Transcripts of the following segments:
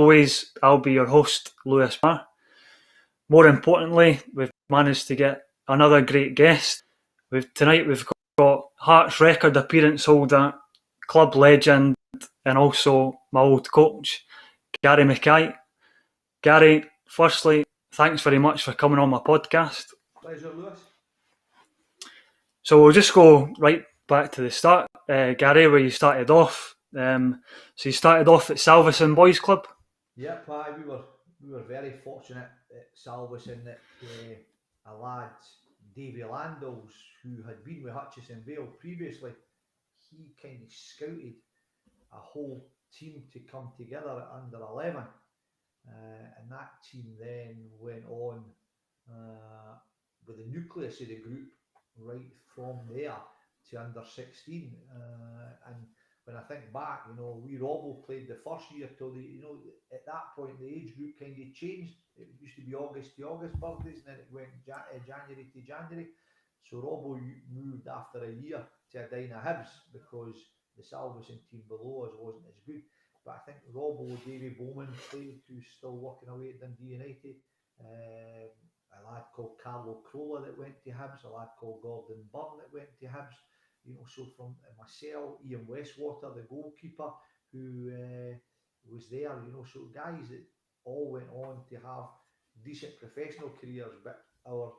always, I'll be your host, Lewis Barr. More importantly, we've managed to get another great guest. Tonight we've got Hearts record appearance holder, club legend, and also my old coach, Gary Mackay. Gary, firstly, thanks very much for coming on my podcast. Pleasure, Lewis. So we'll just go right back to the start, Gary, where you started off. So you started off at Salvesen Boys Club? Yep, we were very fortunate at Salvesen that a lad, Davy Landals, who had been with Hutchison Vale previously, he kind of scouted a whole team to come together at under 11. And that team then went on with the nucleus of the group right from there to under 16. And when I think back, we Robbo played the first year till at that point the age group kind of changed. It used to be August to August birthdays, and then it went January to January. So Robbo moved after a year to a Dyna Hibs because the Salvesen team below us wasn't as good. But I think Robbo, Davy Bowman played, who's still working away at Dundee United. A lad called Carlo Crolla that went to Hibs, a lad called Gordon Byrne that went to Hibs. So from myself, Ian Westwater, the goalkeeper, who was there, so guys that all went on to have decent professional careers, but our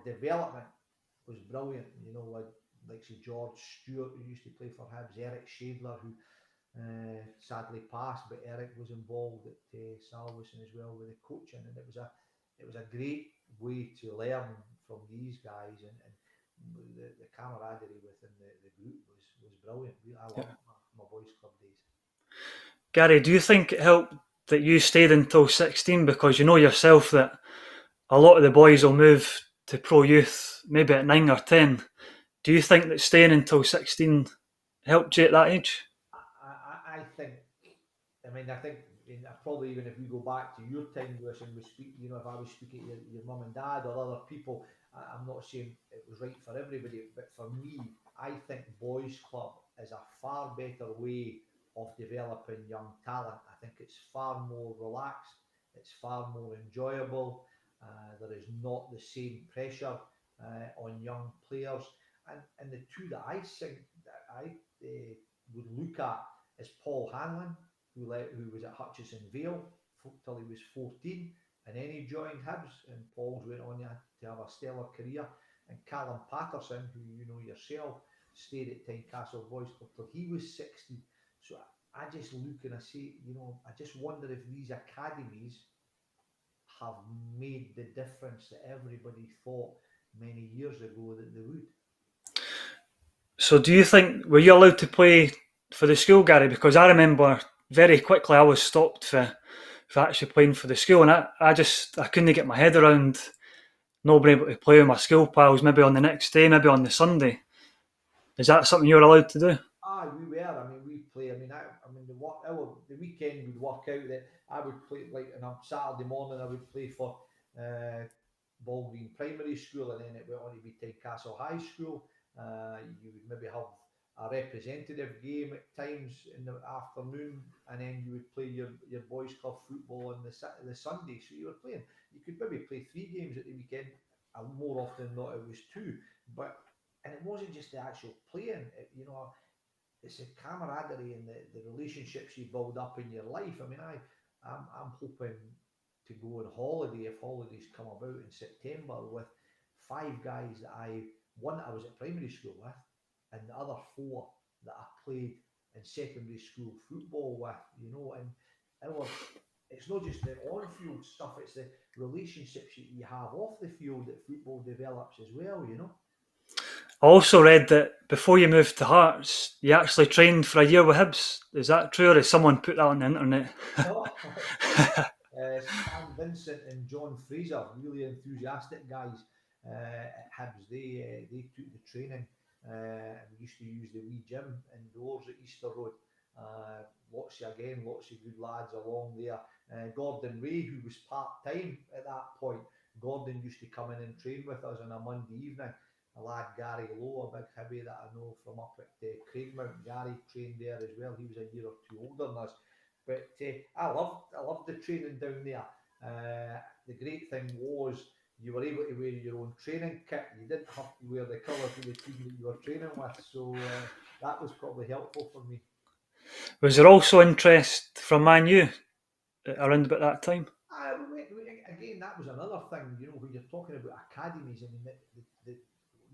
development was brilliant. Like say George Stewart, who used to play for Hibs, Eric Shadler, who sadly passed, but Eric was involved at Salvesen as well with the coaching, and it was a great way to learn from these guys, and the camaraderie within the group was brilliant. I loved my boys club days. Gary, do you think it helped that you stayed until 16? Because you know yourself that a lot of the boys will move to pro youth maybe at 9 or 10. Do you think that staying until 16 helped you at that age? I think probably even if we go back to your time, Lewis, and we speak, if I was speaking to your mum and dad or other people, I'm not saying it was right for everybody, but for me, I think boys club is a far better way of developing young talent. I think it's far more relaxed, it's far more enjoyable. There is not the same pressure on young players, and the two that I think that I would look at is Paul Hanlon, who was at Hutchison Vale till he was 14, and then he joined Hibs, and Paul's went on to have a stellar career. And Callum Patterson, who you know yourself, stayed at Tynecastle Boys Club till he was 16. So I just look and I say, I just wonder if these academies have made the difference that everybody thought many years ago that they would. So do you think, were you allowed to play for the school, Gary? Because I remember very quickly I was stopped for actually playing for the school, and I couldn't get my head around not being able to play with my school pals maybe on the next day, maybe on the Sunday. Is that something you were allowed to do? We were. We'd play. The weekend would work out that I would play, like on a Saturday morning, I would play for Ballgreen Primary School, and then it went on to be Tynecastle High School. You would maybe have a representative game at times in the afternoon, and then you would play your boys club football on the Sunday. So you were playing. You could maybe play 3 games at the weekend, and more often than not it was 2. And it wasn't just the actual playing. It's the camaraderie and the relationships you build up in your life. I'm hoping to go on holiday, if holidays come about in September, with 5 guys that I was at primary school with, and the other 4 that I played in secondary school football with, and it's not just the on-field stuff, it's the relationships that you have off the field that football develops as well, I also read that before you moved to Hearts, you actually trained for a year with Hibs. Is that true, or has someone put that on the internet? Stan Vincent and John Fraser, really enthusiastic guys at Hibs. They took the training. We used to use the wee gym indoors at Easter Road. Lots of good lads along there. Gordon Ray, who was part-time at that point, Gordon used to come in and train with us on a Monday evening. A lad, Gary Lowe, a big hibby that I know from up at Craigmount. Gary trained there as well. He was a year or 2 older than us. But I loved the training down there. The great thing was you were able to wear your own training kit. You didn't have to wear the colours of the team that you were training with. So that was probably helpful for me. Was there also interest from Man U around about that time? Again, that was another thing, when you're talking about academies, I mean, the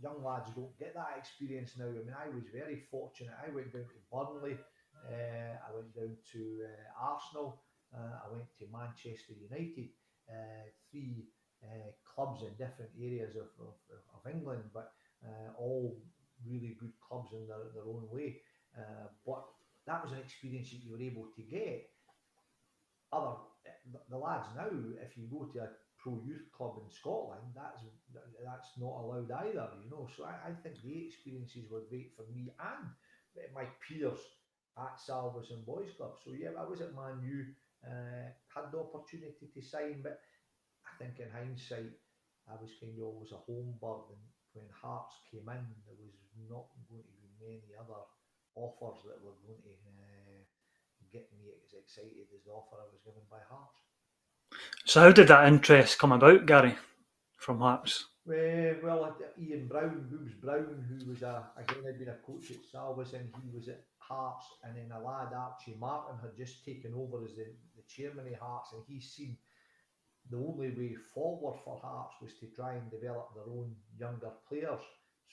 young lads don't get that experience now. I mean, I was very fortunate. I went down to Burnley, I went down to Arsenal, I went to Manchester United, three clubs in different areas of England, but all really good clubs in their own way. But that was an experience that you were able to get. Other the lads now, if you go to a pro youth club in Scotland, that's not allowed either. So I think the experiences were great for me and my peers at Salvation Boys Club. So yeah, I was at Man U, had the opportunity to sign, but I think in hindsight, I was kind of always a home bird, and when Hearts came in, there was not going to be many other offers that were going to get me as excited as the offer I was given by Hearts. So how did that interest come about, Gary, from Hearts? Well, Ian Brown, Boobs Brown, who was again had been a coach at Salvation, he was at Hearts, and then a lad, Archie Martin, had just taken over as the chairman of Hearts, and he's seen the only way forward for Hearts was to try and develop their own younger players.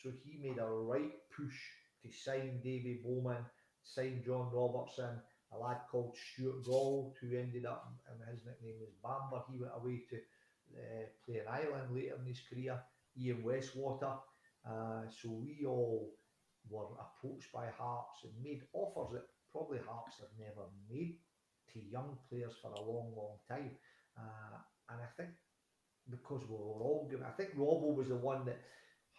So he made a right push to sign Davy Bowman, sign John Robertson, a lad called Stuart Gall, who ended up, and his nickname was Bamber. He went away to play in Ireland later in his career. Ian Westwater. So we all were approached by Hearts and made offers that probably Hearts had never made to young players for a long, long time. And I think because we were all given, I think Robbo was the one that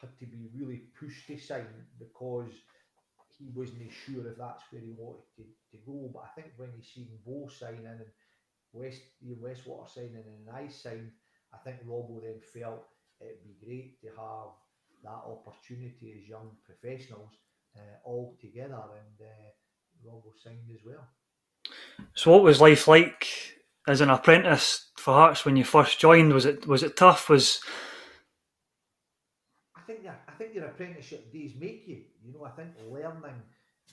had to be really pushed to sign because he wasn't sure if that's where he wanted to go. But I think when he seen Bo signing and Ian Westwater signing and I signed, I think Robbo then felt it'd be great to have that opportunity as young professionals all together, and Robbo signed as well. So what was life like as an apprentice for Hearts when you first joined? Was it tough? I think your apprenticeship days make you. I think learning,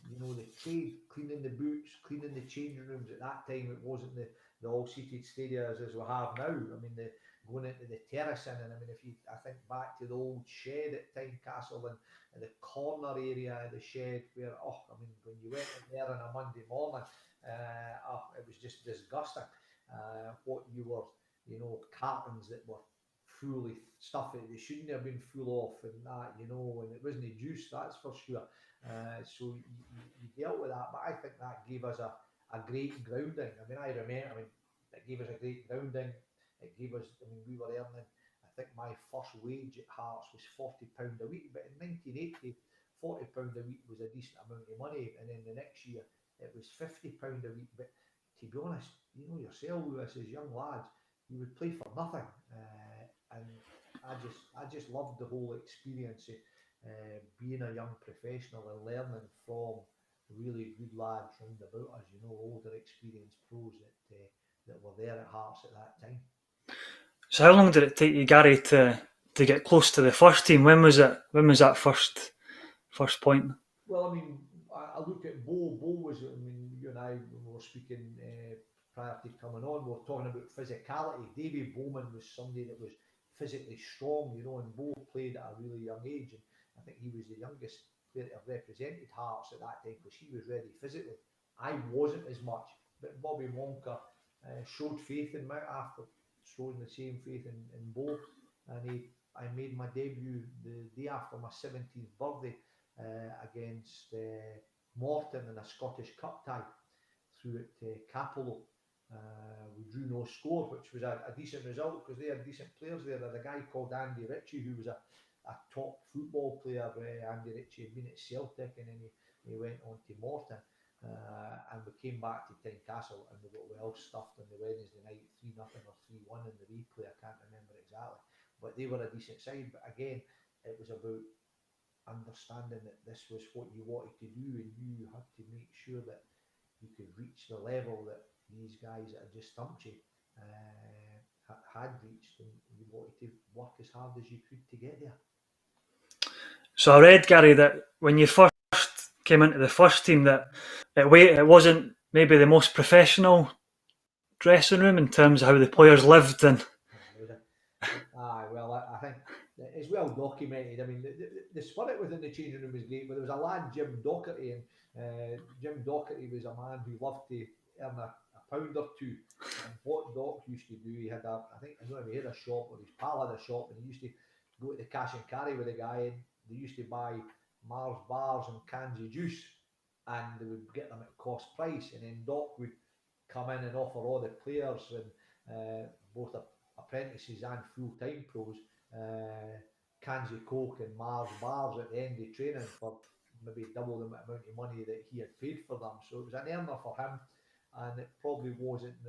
the trade, cleaning the boots, cleaning the changing rooms. At that time, it wasn't the all-seated stadiums as we have now. I mean, going into the terracing, and I mean, I think back to the old shed at Tynecastle and the corner area of the shed where, I mean, when you went in there on a Monday morning, it was just disgusting. What you were, cartons that were full of stuff that they shouldn't have been full of, and that, and it wasn't juice, that's for sure. So you dealt with that, but I think that gave us a great grounding. I mean, it gave us a great grounding. It gave us, we were earning, I think my first wage at Hearts was £40 a week, but in 1980, £40 a week was a decent amount of money, and then the next year it was £50 a week. But to be honest, yourself, Lewis, as young lads, you would play for nothing. And I just loved the whole experience of being a young professional and learning from really good lads round about us, older experienced pros that were there at Hearts at that time. So how long did it take you, Gary, to get close to the first team? When was it? When was that first point? Well, I mean, I look at Bo. Bo was, you and I, when we were speaking prior to coming on, we were talking about physicality. Davy Bowman was somebody that was physically strong, and Bo played at a really young age. And I think he was the youngest player to have represented Hearts at that time because he was ready physically. I wasn't as much, but Bobby Wonka showed faith in me after showing the same faith in Bo. And I made my debut the day after my 17th birthday against Morton in a Scottish Cup tie through at Capello. We drew no score, which was a decent result because they had decent players there. There was a guy called Andy Ritchie who was a top football player. Andy Ritchie had been at Celtic and then he went on to Morton. And we came back to Tynecastle and we got well stuffed on the Wednesday night, 3-0 or 3-1 in the replay. I can't remember exactly. But they were a decent side. But again, it was about understanding that this was what you wanted to do and you had to make sure that you could reach the level that these guys that had just stumped you had reached, and you wanted to work as hard as you could to get there. So I read, Gary, that when you first came into the first team, that it wasn't maybe the most professional dressing room in terms of how the players lived. And well, I think it's well documented. I mean, the spirit within the changing room was great. But there was a lad, Jim Docherty, and Jim Docherty was a man who loved to earn a pound or two. And what Doc used to do, he had I don't know if he had a shop or his pal had a shop, and he used to go to the cash and carry with a guy, and they used to buy Mars bars and cans of juice, and they would get them at cost price, and then Doc would come in and offer all the players and both apprentices and full-time pros cans of Coke and Mars bars at the end of training for maybe double the amount of money that he had paid for them. So it was an earner for him, and it probably wasn't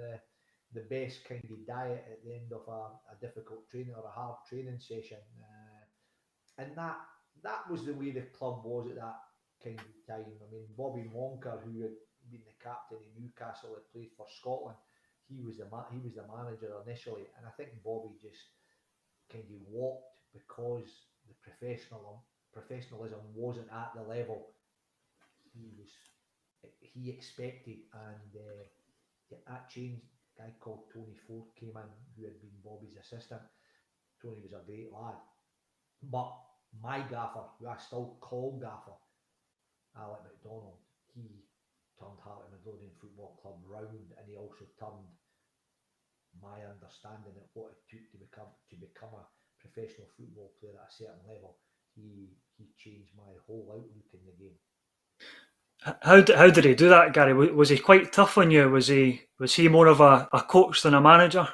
the best kind of diet at the end of a difficult training or a hard training session. And that was the way the club was at that kind of time. I mean, Bobby Monker, who had been the captain in Newcastle, had played for Scotland. He was the manager initially, and I think Bobby just kind of walked because the professionalism wasn't at the level he expected, and that changed. A guy called Tony Ford came in, who had been Bobby's assistant. Tony was a great lad, but my gaffer, who I still call gaffer, Alec MacDonald, he turned Heart of Midlothian Football Club round, and he also turned my understanding of what it took to become a professional football player at a certain level. He changed my whole outlook in the game. how did he do that, Gary? Was he quite tough on you? Was he more of a coach than a manager?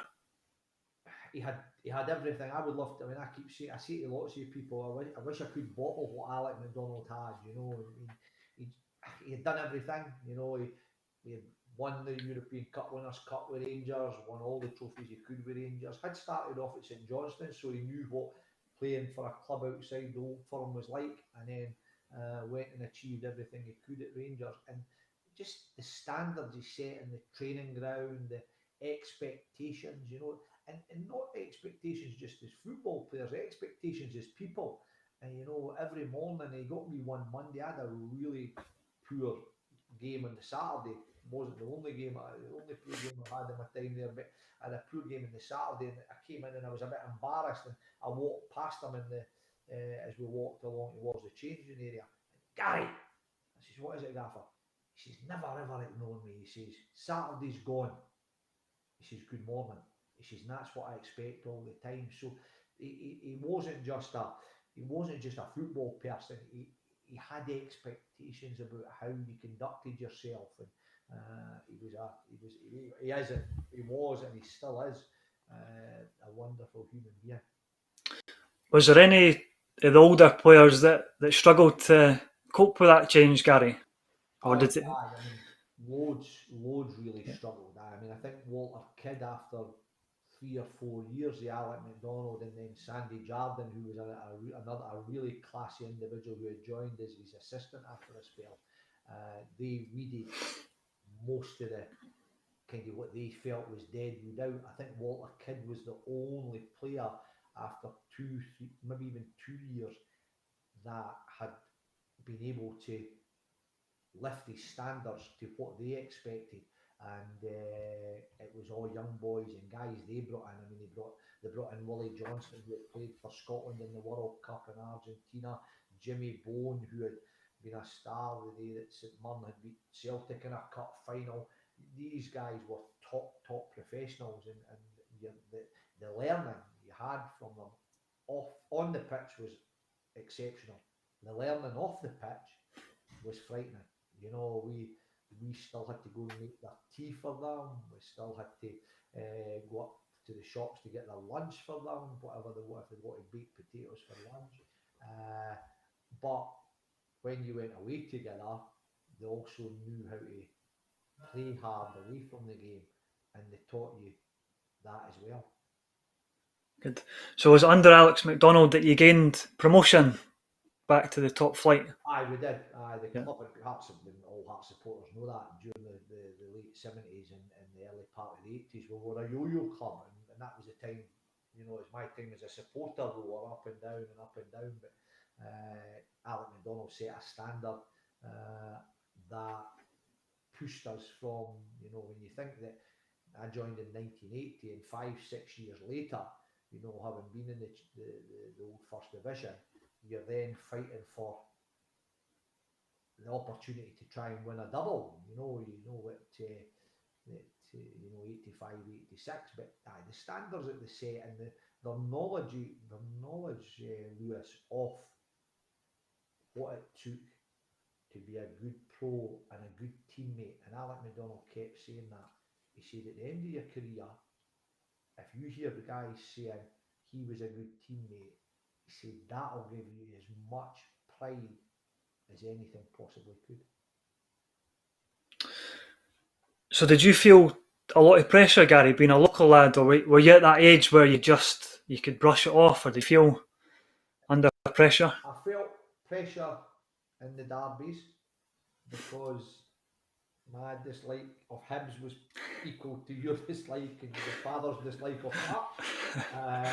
He had everything. I would love to. I mean, I say to lots of people, I wish I could bottle what Alec MacDonald had. You know, he had done everything. You know, he had won the European Cup Winners' Cup with Rangers, won all the trophies he could with Rangers. Had started off at St Johnstone, so he knew what playing for a club outside the old firm was like, and then went and achieved everything he could at Rangers. And just the standards he set in the training ground, the expectations, you know, and not expectations just as football players, expectations as people. And you know, every morning he got me one Monday. I had a really poor game on the Saturday. It wasn't the only poor game I had in my time there, but I had a poor game on the Saturday, and I came in and I was a bit embarrassed, and I walked past him as we walked along towards the changing area. Gary, I says, what is it, Gaffer? He says, never ever ignore me. He says, Saturday's gone. He says, good morning. He says, and that's what I expect all the time. So he wasn't just a football person. He had expectations about how you conducted yourself, and he was, and he still is a wonderful human being. Was there any of the older players that struggled to cope with that change, Gary? Or did it? I mean, loads really struggled. I mean, I think Walter Kidd, after 3 or 4 years, the Alec MacDonald, and then Sandy Jardine, who was a really classy individual who had joined as his assistant after a spell. They weeded most of the kind of what they felt was dead wood out. I think Walter Kidd was the only player after 2, maybe even 2 years that had been able to lift his standards to what they expected, and it was all young boys and guys they brought in. I mean, they brought in Willie Johnson, who had played for Scotland in the World Cup in Argentina, Jimmy Bone, who had been a star the day that St Mirren had beat Celtic in a cup final. These guys were top professionals, and the learning you had from them on the pitch was exceptional. The learning off the pitch was frightening. You know, we still had to go and make their tea for them. We still had to go up to the shops to get their lunch for them, if they wanted baked potatoes for lunch. But when you went away together, they also knew how to play hard away from the game, and they taught you that as well. Good. So was it under Alex MacDonald that you gained promotion back to the top flight. Aye, we did. Aye, the Yeah. club, Hearts, all Hearts supporters know that during the late 70s and the early part of the 80s, we were a yo-yo club, and that was the time, you know, it's my time as a supporter, we were up and down and up and down, but Alec McDonald set a standard that pushed us from, you know, when you think that I joined in 1980 and 5-6 years later, you know, having been in the old First Division, you're then fighting for the opportunity to try and win a double. You know what, you know, 85, 86. But the standards that they set and their knowledge, Lewis, of what it took to be a good pro and a good teammate. And Alec McDonald kept saying that. He said at the end of your career, if you hear the guys saying he was a good teammate, he said that'll give you as much pride as anything possibly could. So did you feel a lot of pressure, Gary, being a local lad, or were you at that age where you could brush it off, or did you feel under pressure? I felt pressure in the derbies because my dislike of Hibs was equal to your dislike and your father's dislike of Hearts. And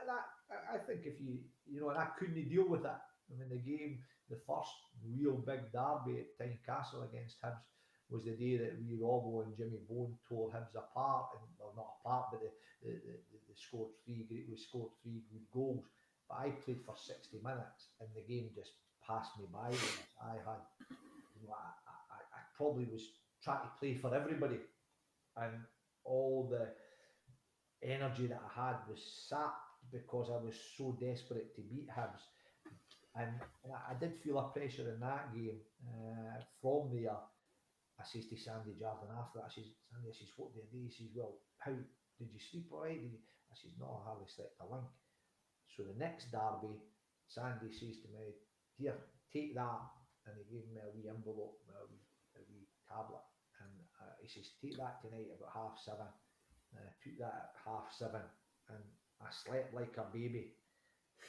that I think if you know, and I couldn't deal with it. I mean, the first real big derby at Tynecastle against Hibs was the day that we Robbo and Jimmy Bone tore Hibs apart, and well, not apart, but they scored we scored 3 good goals. But I played for 60 minutes, and the game just passed me by. I had, you know, I probably was trying to play for everybody, and all the energy that I had was sapped because I was so desperate to beat Hibs. And I did feel a pressure in that game. From there, I says to Sandy Jardine after that, Sandy, I says, what do you do? He says, well, how did you sleep all right? I says, no, I hardly slept a wink. So the next derby, Sandy says to me, here, take that. And he gave me a wee envelope, a wee tablet. And he says, take that tonight about 7:30. And I took that at 7:30, and I slept like a baby.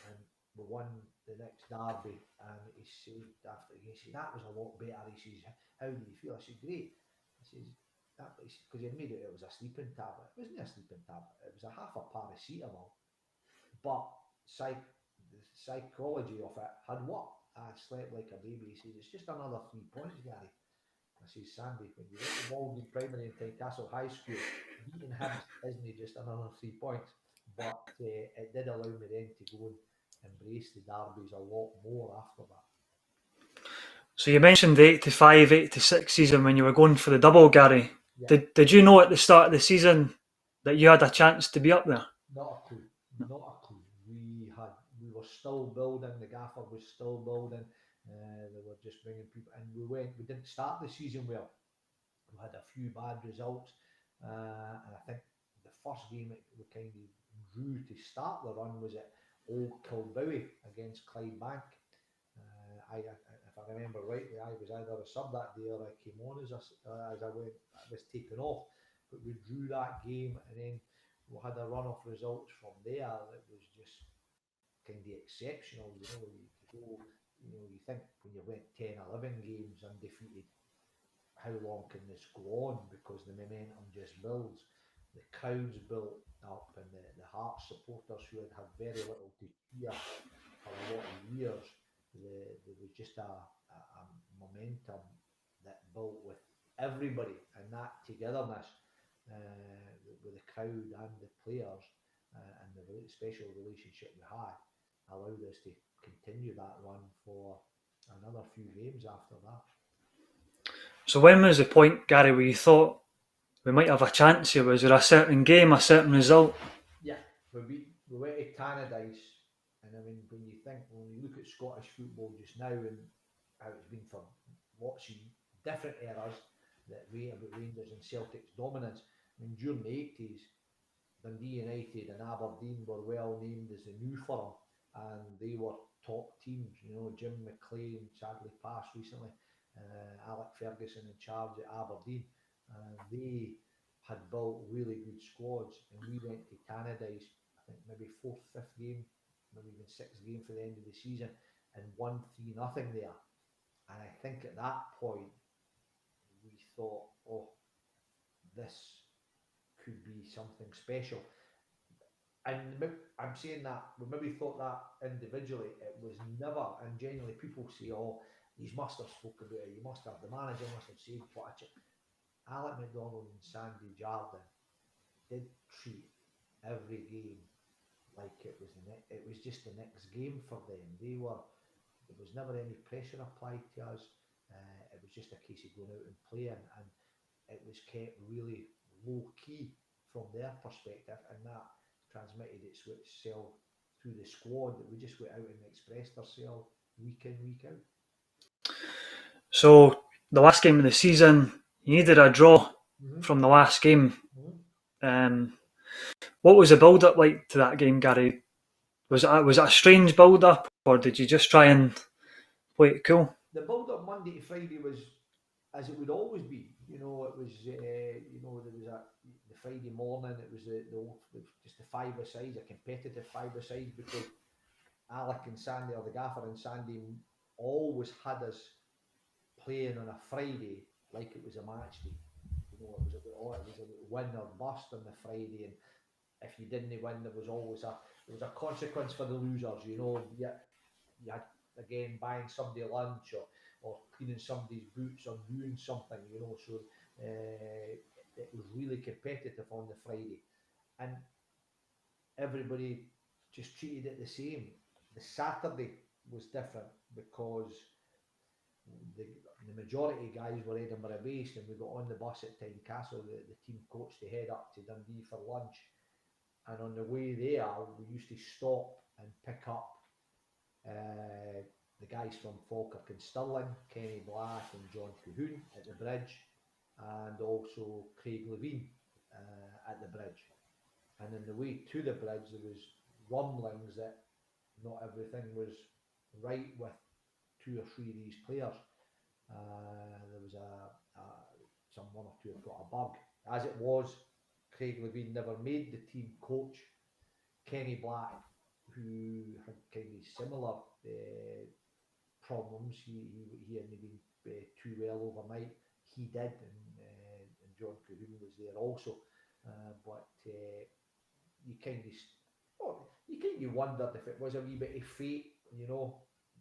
And we won the next derby. And he said, after he said, that was a lot better. He says, how do you feel? I said, great. I says, because he had made it was a sleeping tablet. It wasn't a sleeping tablet, it was a half a paracetamol. But the psychology of it had worked. I slept like a baby. He says, it's just another 3 points, Gary. I says, Sandy, when you get involved in primary and Tynecastle High School, beating Hibs isn't just another 3 points. But it did allow me then to go and embrace the derbies a lot more after that. So you mentioned the 85, 86 season when you were going for the double, Gary. Yeah. Did you know at the start of the season that you had a chance to be up there? Not a clue. Not a clue. We were still building. The gaffer was still building. They were just bringing people, and we didn't start the season well. We had a few bad results, and I think the first game that we kind of drew to start the run was at Old Kilbowie against Clydebank. If I remember rightly, I was either a sub that day or I came on as I was taken off. But we drew that game, and then we had a run of results from there that was just kind of exceptional. You know, you think when you went 10, 11 games undefeated, how long can this go on? Because the momentum just builds. The crowds built up, and the Hearts supporters who had very little to cheer for a lot of years, there was just a momentum that built with everybody, and that togetherness with the crowd and the players, and the special relationship we had allowed us to continue that run for another few games after that. So when was the point, Gary, where you thought we might have a chance here? Was there a certain game, a certain result? Yeah, we went to Tannadice, and I mean, when you look at Scottish football just now and how it's been for lots of different eras, that about Rangers and Celtic's dominance. I mean, during the 80s, Dundee United and Aberdeen were well named as the new firm, and they were top teams. You know, Jim McLean sadly passed recently, Alec Ferguson in charge at Aberdeen, and they had built really good squads. And we went to Tannadice, I think maybe 4th, 5th game, maybe even 6th game for the end of the season, and won 3-0 there. And I think at that point we thought, oh, this could be something special. And I'm saying that we maybe thought that individually, it was never, and genuinely people say, oh, you must have spoken about it, you must have, the manager must have said what Alec McDonald and Sandy Jardine did treat every game like it was just the next game for them. There was never any pressure applied to us. It was just a case of going out and playing, and it was kept really low key from their perspective, and that transmitted itself through the squad, that we just went out and expressed ourselves week in, week out. So the last game of the season, you needed a draw from the last game. What was the build-up like to that game, Gary? Was it a strange build-up, or did you just try and play it cool? The build-up Monday to Friday was as it would always be. It was there was the Friday morning. It was just the five-a-side, a competitive five-a-side, because Alec and Sandy, or the gaffer and Sandy, always had us playing on a Friday like it was a match day. It was a win or bust on the Friday, and if you didn't win, there was always a consequence for the losers. You had, again, buying somebody lunch or cleaning somebody's boots or doing something. So it was really competitive on the Friday, and everybody just treated it the same. The Saturday was different because the majority of guys were Edinburgh based, and we got on the bus at Tynecastle, the team coach, to head up to Dundee for lunch. And on the way there, we used to stop and pick up the guys from Falkirk and Stirling, Kenny Black and John Cahoon at the bridge, and also Craig Levine at the bridge. And on the way to the bridge, there was rumblings that not everything was right with two or three of these players. There was one or two have got a bug. As it was, Craig Levine never made the team coach. Kenny Black, who had kind of similar problems, he hadn't been too well overnight. He did, and John Cahoon was there also. But you wondered if it was a wee bit of fate,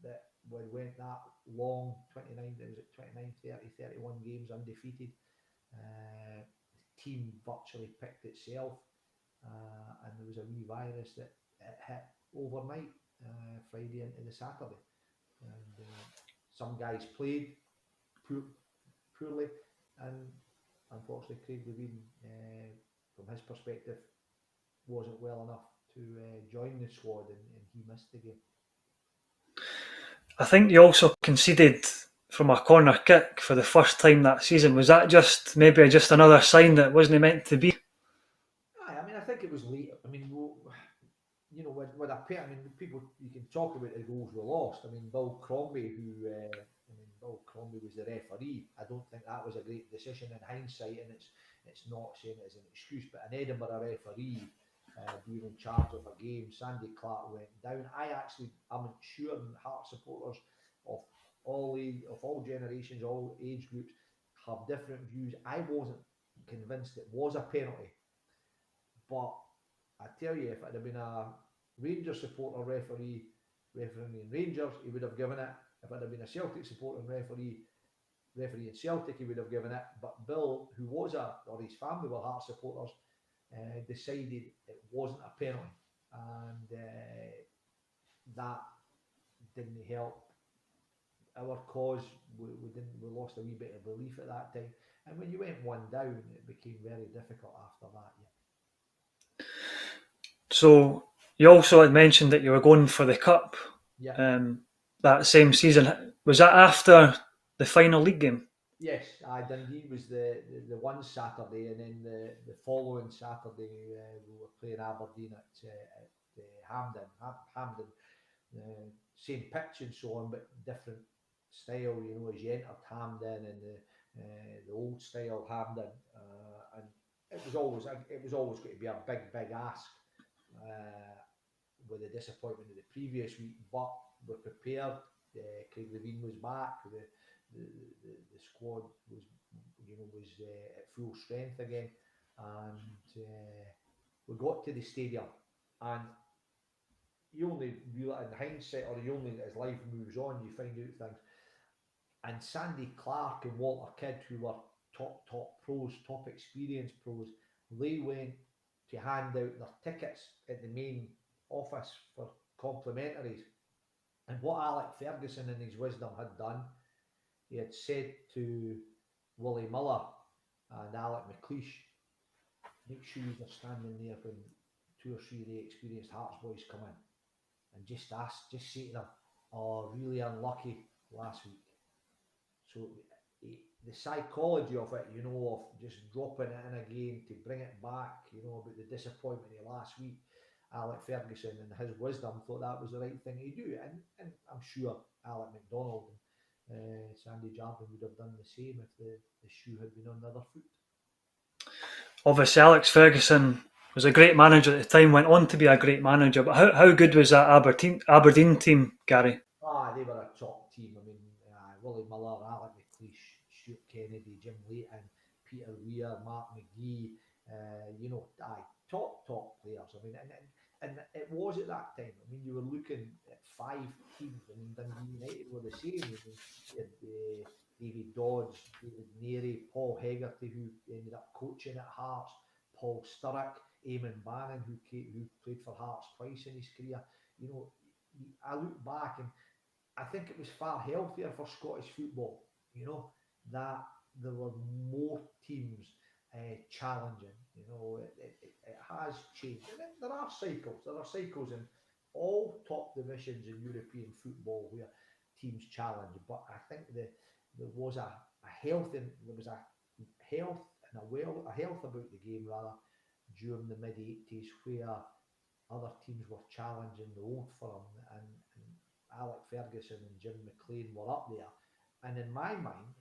that we went that long, 29, 30, 31 games undefeated. The team virtually picked itself, and there was a wee virus that it hit overnight, Friday into the Saturday. And some guys played poorly, and unfortunately Craig Levine, from his perspective, wasn't well enough to join the squad, and he missed the game. I think you also conceded from a corner kick for the first time that season. Was that maybe just another sign that wasn't meant to be? I think it was late. People, you can talk about the goals we lost. Bill Crombie, Bill Crombie was the referee. I don't think that was a great decision in hindsight, and it's not saying it as an excuse, but an Edinburgh referee being in charge of a game, Sandy Clark went down. I'm sure Hearts supporters of all generations, all age groups, have different views. I wasn't convinced it was a penalty, but I tell you, if it had been a Rangers supporter refereeing Rangers, he would have given it. If it had been a Celtic supporter refereeing Celtic, he would have given it. But Bill, or his family were Hearts supporters, decided it wasn't a penalty, and that didn't help our cause. We lost a wee bit of belief at that time, and when you went one down, it became very difficult after that. Yeah. So you also had mentioned that you were going for the cup. Yeah. That same season. Was that after the final league game? Yes, Dundee was the one Saturday, and then the following Saturday we were playing Aberdeen at Hampden, same pitch and so on, but different style. As you entered Hampden, and the old style Hampden, and it was always going to be a big ask with the disappointment of the previous week, but we're prepared. Craig Levine was back. The squad was at full strength again, and we got to the stadium, and you only realize in hindsight, or you only as life moves on, you find out things. And Sandy Clark and Walter Kidd, who were top pros, top experienced pros, they went to hand out their tickets at the main office for complimentaries. And what Alec Ferguson in his wisdom had done, he had said to Willie Miller and Alec McLeish, make sure you're standing there when 2 or 3 of the experienced Hearts boys come in, and just say to them, oh, really unlucky last week. So the psychology of it, of just dropping it in again to bring it back, about the disappointment of last week, Alec Ferguson and his wisdom thought that was the right thing to do, and I'm sure Alec MacDonald and Sandy Jardine would have done the same if the shoe had been on the other foot. Obviously, Alex Ferguson was a great manager at the time, went on to be a great manager, but how good was that Aberdeen team, Gary? They were a top team. I mean, Willie Miller, Alec McLeish, Stuart Kennedy, Jim Layton, Peter Weir, Mark McGee, top players. I mean, and it was at that time. I mean, you were looking at 5 teams. I mean, Dundee United were the same. I mean, you had David Dodds, David Neary, Paul Hegarty, who ended up coaching at Hearts, Paul Sturrock, Eamon Bannon, who played for Hearts twice in his career. I look back and I think it was far healthier for Scottish football, that there were more teams challenging. It has changed. And there are cycles in all top divisions in European football where teams challenge. But I think there was a health and a health about the game rather during the mid-80s where other teams were challenging the old firm, and Alec Ferguson and Jim McLean were up there. And in my mind,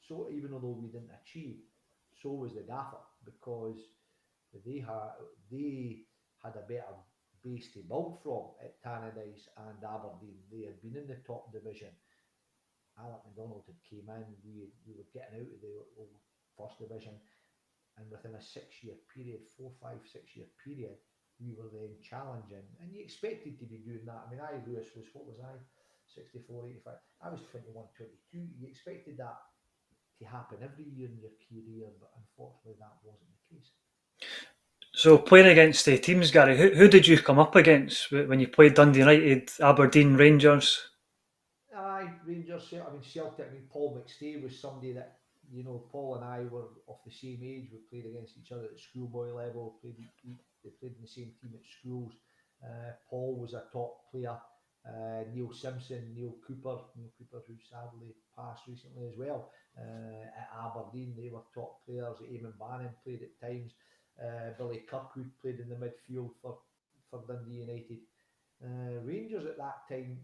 so even though we didn't achieve, so was the gaffer, because they had a better base to build from at Tannadice and Aberdeen. They had been in the top division. Alec MacDonald had came in, we were getting out of the old first division, and within a 6-year period, 4, 5, 6-year period, we were then challenging, and you expected to be doing that. I mean, Lewis was, what was I, 64, 85, I was 21, 22. You expected that to happen every year in your career, but unfortunately that wasn't the case. So playing against the teams, Gary, who did you come up against when you played Dundee United, Aberdeen, Rangers? Rangers, I mean Celtic. I mean Paul McStay was somebody that, Paul and I were of the same age. We played against each other at schoolboy level. They played in the same team at schools. Paul was a top player. Neil Simpson, Neil Cooper, who sadly passed recently as well. At Aberdeen, they were top players. Eamon Bannon played at times. Billy Kirkwood played in the midfield for Dundee United. Rangers at that time,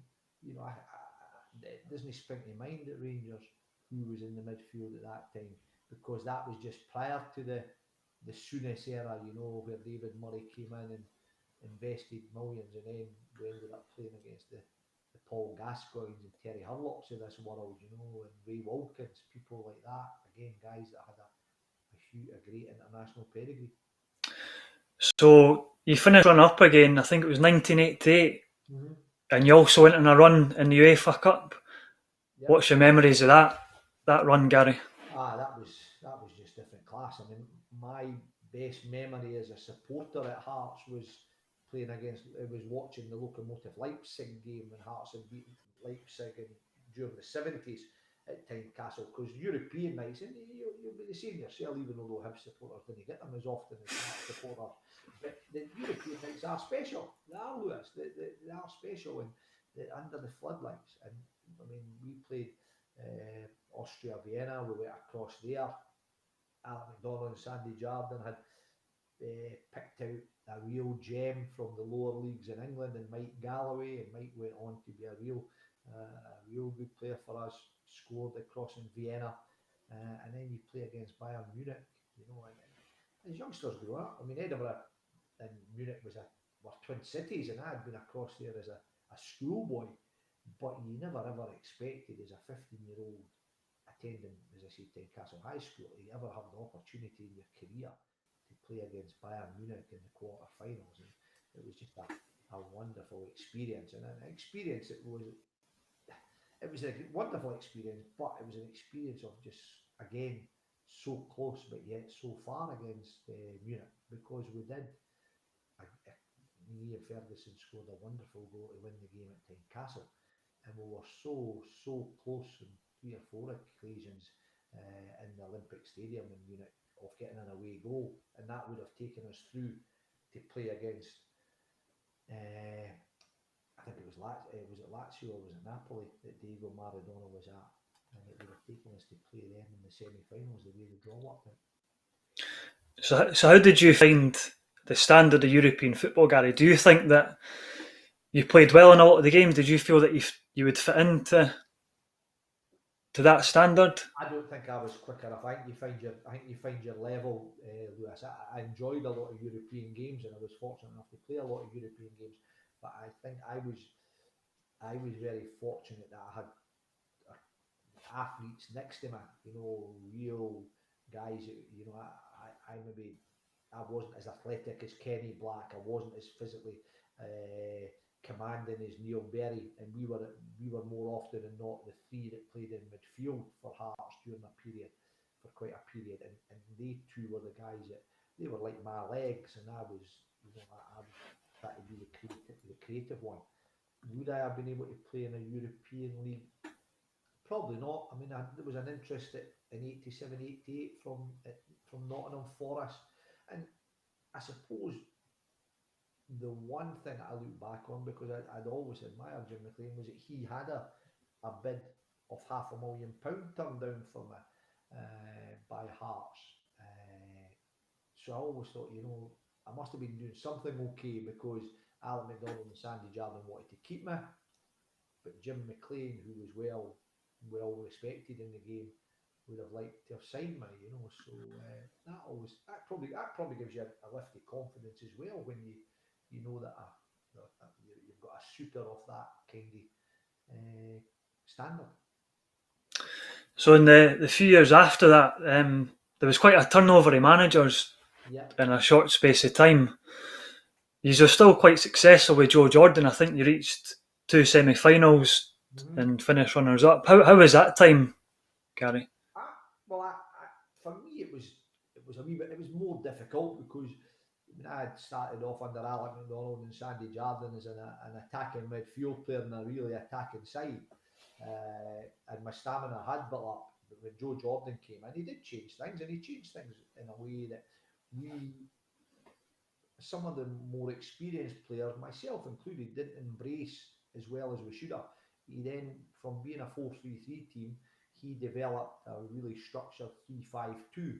it doesn't spring to mind at Rangers who was in the midfield at that time, because that was just prior to the Souness era, where David Murray came in and invested millions, and then we ended up playing against the Paul Gascoignes and Terry Hurlocks of this world, and Ray Wilkins, people like that. Again, guys that had a great international pedigree. So you finished run up again, I think it was 1988, and you also went on a run in the UEFA Cup. Yep. What's your memories of that run, Gary? That was just different class. I mean, my best memory as a supporter at Hearts was watching the Lokomotiv Leipzig game when Hearts had beaten Leipzig during the 70s at Tynecastle, because European nights, and you'll be the same yourself, even though Hibs supporters didn't get them as often as Hearts supporters, but the European nights are special. They are, Lewis. They are special, and under the floodlights. And I mean, we played Austria Vienna. We went across there. Alec MacDonald and Sandy Jardine had picked out a real gem from the lower leagues in England, and Mike Galloway, and Mike went on to be a real good player for us. Scored across in Vienna, and then you play against Bayern Munich, and as youngsters grow up. I mean, Edinburgh and Munich was a were twin cities, and I had been across there as a schoolboy, but you never ever expected as a 15-year-old attending, as I said, Tynecastle High School, you ever have the opportunity in your career to play against Bayern Munich in the quarter-finals, and it was just a wonderful experience, and an experience that was, it was a wonderful experience, but it was an experience of just, again, so close but yet so far against Munich, because we did, me and Ferguson scored a wonderful goal to win the game at Tynecastle, and we were so close on 3 or 4 occasions in the Olympic Stadium in Munich of getting an away goal, and that would have taken us through to play against I think it was Lazio or was it Napoli that Diego Maradona was at, and it would have taken us to play them in the semi-finals the way the draw worked out. So how did you find the standard of European football, Gary? Do you think that you played well in a lot of the games? Did you feel that you would fit into that standard? I don't think I was quick enough. I think you find your level, Lewis. I enjoyed a lot of European games, and I was fortunate enough to play a lot of European games. But I think I was very fortunate that I had athletes next to me, real guys. I wasn't as athletic as Kenny Black. I wasn't as physically commanding as Neil Berry, and we were more often than not the three that played in midfield for Hearts during for quite a period, and they two were the guys that they were like my legs, and I was trying to be the creative one. Would I have been able to play in a European league? Probably not. I mean, there was an interest in 87, 88 from Nottingham Forest, and I suppose the one thing I look back on, because I'd always admired Jim McLean, was that he had a bid of £500,000 turned down for me by Hearts. So I always thought, I must have been doing something okay, because Alec McDonald and Sandy Jardine wanted to keep me, but Jim McLean, who was well respected in the game, would have liked to have signed me, So that probably gives you a lift of confidence as well, when you know that you've got a suitor of that kind of standard. So in the few years after that, there was quite a turnover of managers in a short space of time. You were still quite successful with Joe Jordan. I think you reached 2 semi-finals and finished runners-up. How was that time, Gary? For me, it was more difficult, because I had started off under Alec McDonald and Sandy Jardine as an attacking midfield player and a really attacking side, and my stamina had built up. But when Joe Jordan came in, he did change things, and he changed things in a way that some of the more experienced players, myself included, didn't embrace as well as we should have. He then, from being a 4-3-3 team, he developed a really structured 3-5-2.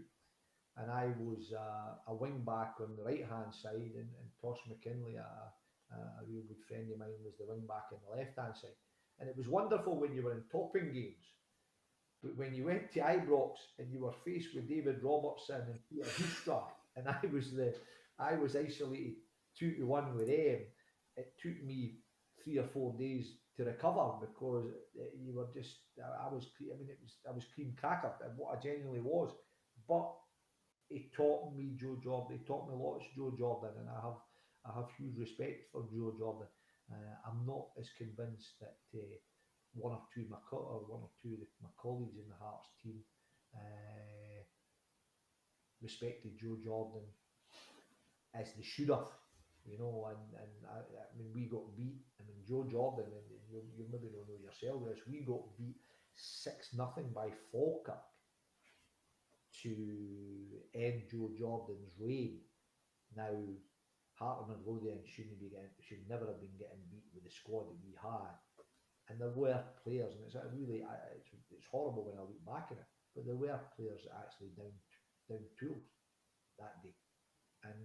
And I was a wing back on the right-hand side, and Tosh McKinley, a real good friend of mine, was the wing back on the left-hand side. And it was wonderful when you were in topping games. But when you went to Ibrox and you were faced with David Robertson and Peter Hoekstra, and I was isolated 2-1 with them, it took me 3 or 4 days to recover, because you were just, I was cream cracker, and what I genuinely was. But he taught me Joe Jordan. He taught me lots Joe Jordan, and I have huge respect for Joe Jordan. I'm not as convinced that one or two of my colleagues in the Hearts team respected Joe Jordan as they should have, And I mean, we got beat. I mean, Joe Jordan, and you maybe don't know yourself this, we got beat 6-0 by Falkirk to end Joe Jordan's reign. Now, Heart and Midlothian should never have been getting beat with the squad that we had. And there were players, and it's horrible when I look back at it, but there were players that actually down tools that day. And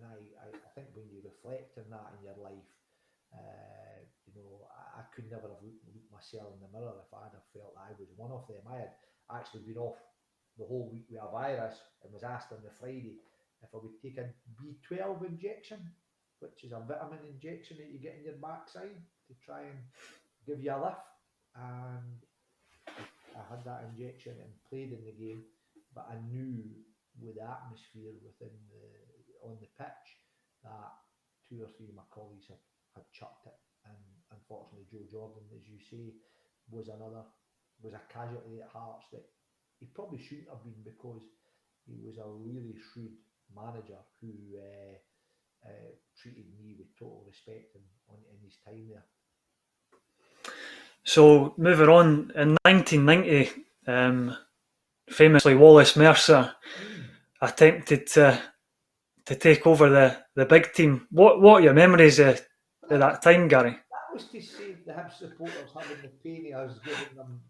I think when you reflect on that in your life, I could never have looked myself in the mirror if I'd have felt I was one of them. I had actually been off the whole week with a virus and was asked on the Friday if I would take a B12 injection. which is a vitamin injection that you get in your backside to try and give you a lift. And I had that injection and played in the game, but I knew with the atmosphere within on the pitch that two or three of my colleagues had chucked it, and unfortunately Joe Jordan, as you say, was a casualty at Hearts that he probably shouldn't have been, because he was a really shrewd manager who treated me with total respect in his time there. So moving on, in 1990, famously Wallace Mercer attempted to take over the big team. What are your memories of that time, Gary? That was to save the Hibs supporters having the pain of us giving them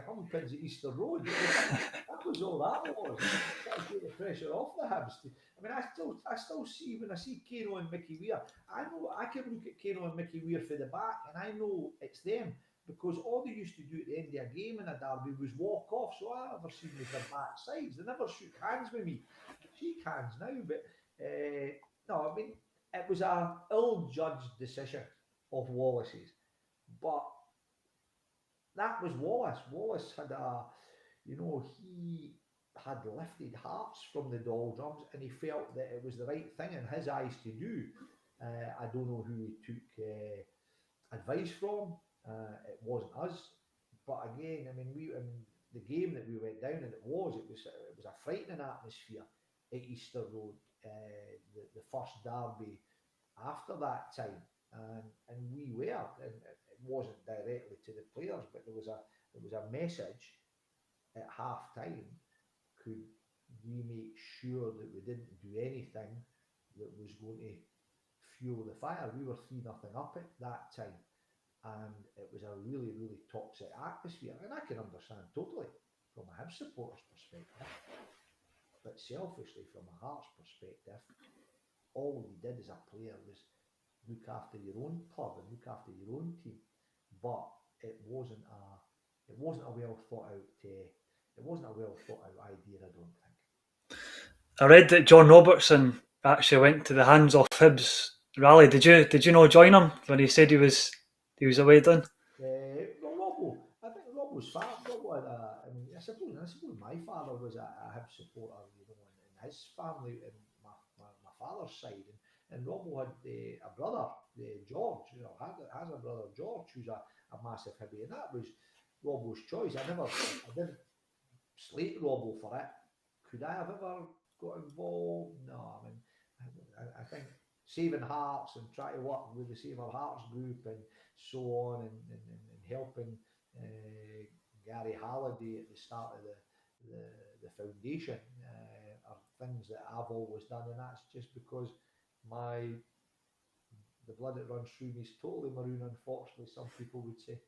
humpins at Easter Road. That was all that was. Trying to take the pressure off the Hibs. I mean, I still see, when I see Kano and Mickey Weir, I know I can look at Kano and Mickey Weir for the back, and I know it's them, because all they used to do at the end of a game in a derby was walk off. So I never seen with their backsides. They never shook hands with me. They shake hands now, but no, I mean, it was a ill-judged decision of Wallace's, but that was Wallace. Wallace had he had lifted Hearts from the doldrums, and he felt that it was the right thing in his eyes to do. I don't know who he took advice from. It wasn't us, but again, I mean, the game that we went down, and it was a frightening atmosphere at Easter Road. The first derby after that time, and we were, and it wasn't directly to the players, but there was a message at half time. Could we make sure that we didn't do anything that was going to fuel the fire? We were 3-0 up at that time, and it was a really, really toxic atmosphere, and I can understand totally from a Hibs supporter's perspective, but selfishly from a Hearts perspective, all we did as a player was look after your own club and look after your own team. But it wasn't a well thought out idea, I don't think. I read that John Robertson actually went to the Hands Off Hibs rally. Did you know join him when he said he was away done? Robbo, I think Robbo's father. I suppose my father was a Hibs supporter, in his family, and my father's side, and Robbo had a brother, George. Has a brother George who's a massive Hibby, and that was Robbo's choice. I didn't slate Robbo for it. Could I have ever got involved? No, I mean, I think saving Hearts and trying to work with the Save Our Hearts group and so on, and helping Gary Halliday at the start of the foundation are things that I've always done, and that's just because the blood that runs through me is totally maroon, unfortunately, some people would say.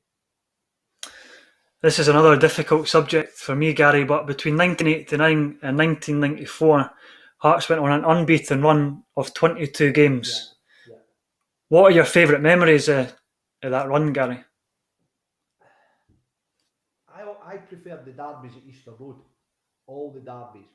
This is another difficult subject for me, Gary, but between 1989 and 1994, Hearts went on an unbeaten run of 22 games. Yeah. What are your favourite memories of that run, Gary? I preferred the derbies at Easter Road, all the derbies.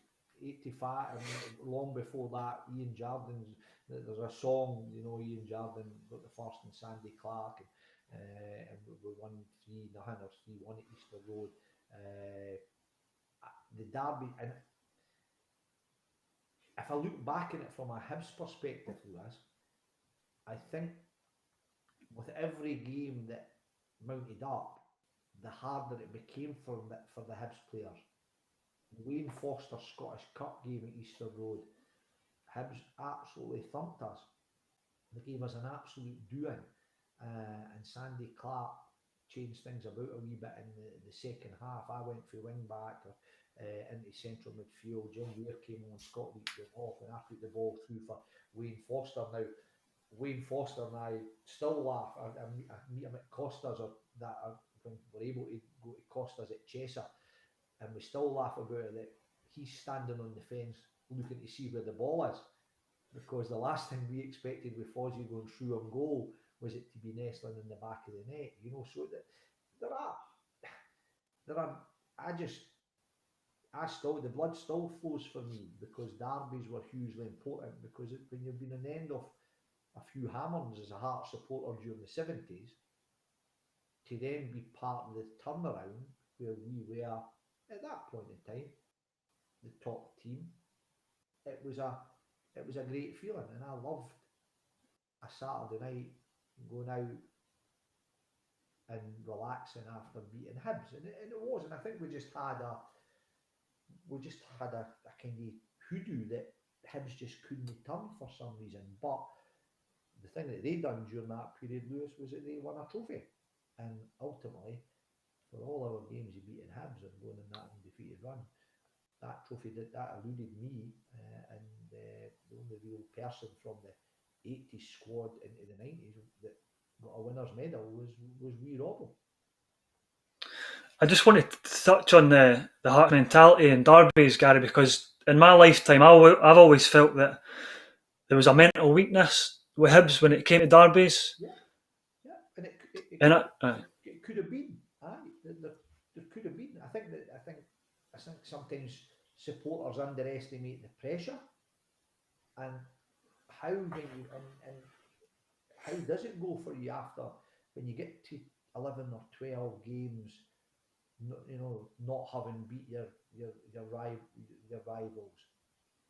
85, and long before that, Ian Jardin's, there's a song, Ian Jardin got the first and Sandy Clark, and we won 3-0 or 3-1 at Easter Road. The derby, and if I look back on it from a Hibs perspective, Lewis, I think with every game that mounted up, the harder it became for the Hibs players. Wayne Foster's Scottish Cup game at Easter Road, Hibs absolutely thumped us. They gave us an absolute doing, and Sandy Clark changed things about a wee bit in the second half. I went for wing back into central midfield. Jim Weir came on, Scott Leach came off, and I put the ball through for Wayne Foster. Now, Wayne Foster and I still laugh. I meet him at Costa's, when we're able to go to Costa's at Cheshire, and we still laugh about it, that he's standing on the fence looking to see where the ball is, because the last thing we expected with Fozzie going through on goal was it to be nestling in the back of the net, so that the blood still flows for me, because derbies were hugely important, because when you've been an end of a few hammers as a Hearts supporter during the 70s, to then be part of the turnaround where we were, at that point in time, the top team. It was a great feeling, and I loved a Saturday night going out and relaxing after beating Hibs, and it was, and I think we just had a kind of hoodoo that Hibs just couldn't turn for some reason. But the thing that they done during that period, Lewis, was that they won a trophy, and ultimately, for all our games of beating Hibs and going in that undefeated run, that trophy that eluded me, and the only real person from the 80s squad into the 90s that got a winner's medal was wee Robbo. I just want to touch on the Heart mentality in derbies, Gary, because in my lifetime, I've always felt that there was a mental weakness with Hibs when it came to derbies. Yeah, and it could have been. There could have been. I think sometimes supporters underestimate the pressure and how how does it go for you after when you get to 11 or 12 games, not having beat your rivals.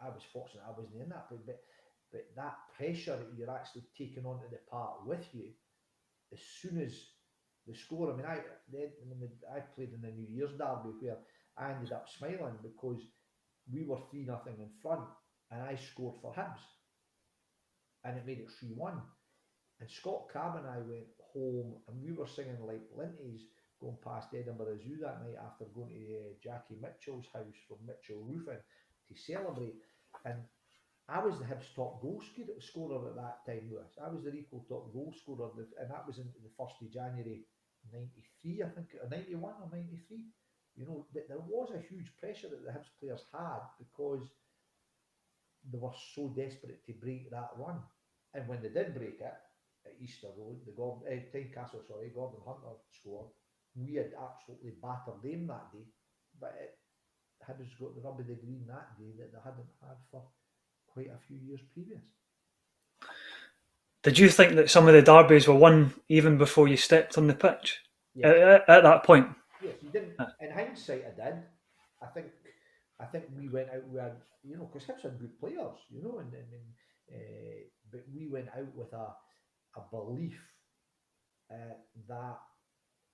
I was fortunate I wasn't in that, but that pressure that you're actually taking onto the park with you, as soon as the score. I mean, I played in the New Year's derby where I ended up smiling because we were 3-0 in front and I scored for Hibs, and it made it 3-1. And Scott Crabbe and I went home and we were singing like linties going past Edinburgh Zoo that night after going to Jackie Mitchell's house from Mitchell Roofing to celebrate. And I was the Hibs top goal scorer at that time, Lewis. I was the equal top goal scorer, and that was in the 1st of January 93, I think, or 91 or 93. There was a huge pressure that the Hibs players had because they were so desperate to break that run. And when they did break it, at Easter Road, Tynecastle, Gordon Hunter scored. We had absolutely battered them that day, but Hibs got the rub of the green that day that they hadn't had for quite a few years previous. Did you think that some of the derbies were won even before you stepped on the pitch? Yes. At that point? Yes, you didn't. In hindsight, I did. I think we went out with, because Hibs had good players, but we went out with a belief that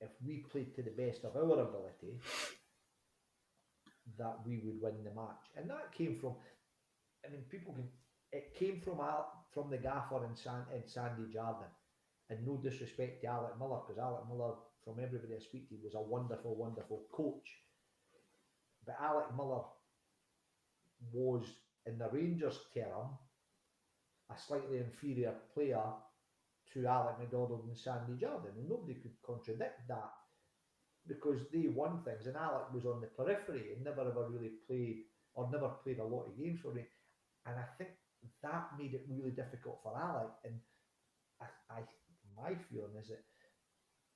if we played to the best of our ability, that we would win the match. And that came from, it came from the gaffer in Sandy Jardine. And no disrespect to Alec Miller, because Alec Miller, from everybody I speak to, was a wonderful, wonderful coach. But Alec Miller was, in the Rangers term, a slightly inferior player to Alec McDonald and Sandy Jardine, and nobody could contradict that because they won things, and Alec was on the periphery and never ever really played a lot of games for me, and I think that made it really difficult for Alec. And my feeling is that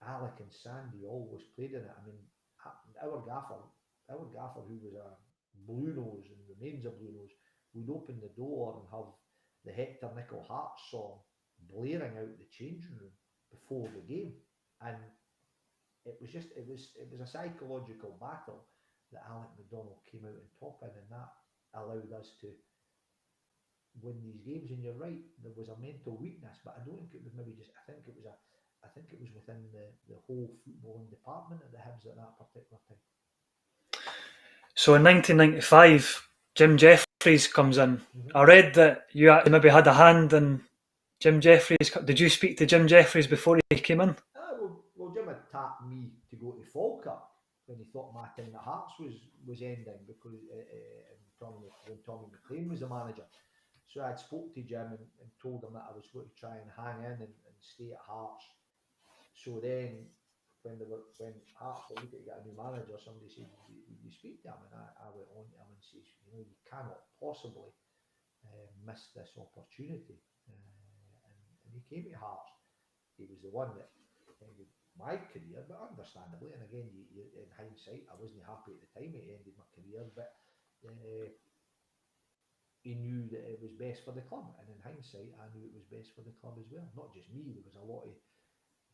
Alec and Sandy always played in it. I mean, our gaffer who was a blue nose and remains a blue nose, would open the door and have the Hector Nicol Hart song blaring out the changing room before the game, and it was a psychological battle that Alec McDonald came out on top in, and that allowed us to win these games. And you're right, there was a mental weakness, but I don't think it was maybe just. I think it was within the whole footballing department at the Hibs at that particular time. So in 1995, Jim Jeffries comes in. Mm-hmm. I read that you actually maybe had a hand in Jim Jeffries. Did you speak to Jim Jeffries before he came in? Well, Jim had tapped me to go to Falkirk when he thought my time at Hearts was ending, because when Tommy McLean was the manager. So I'd spoke to Jim and told him that I was going to try and hang in and stay at Hearts. So then, when Hearts were looking to get a new manager, somebody said, "Would you speak to him?" And I went on to him and said, "You cannot possibly miss this opportunity." And he came to Hearts. He was the one that ended my career, but understandably. And again, in hindsight, I wasn't happy at the time it ended my career, but he knew that it was best for the club, and in hindsight, I knew it was best for the club as well. Not just me, there was a lot of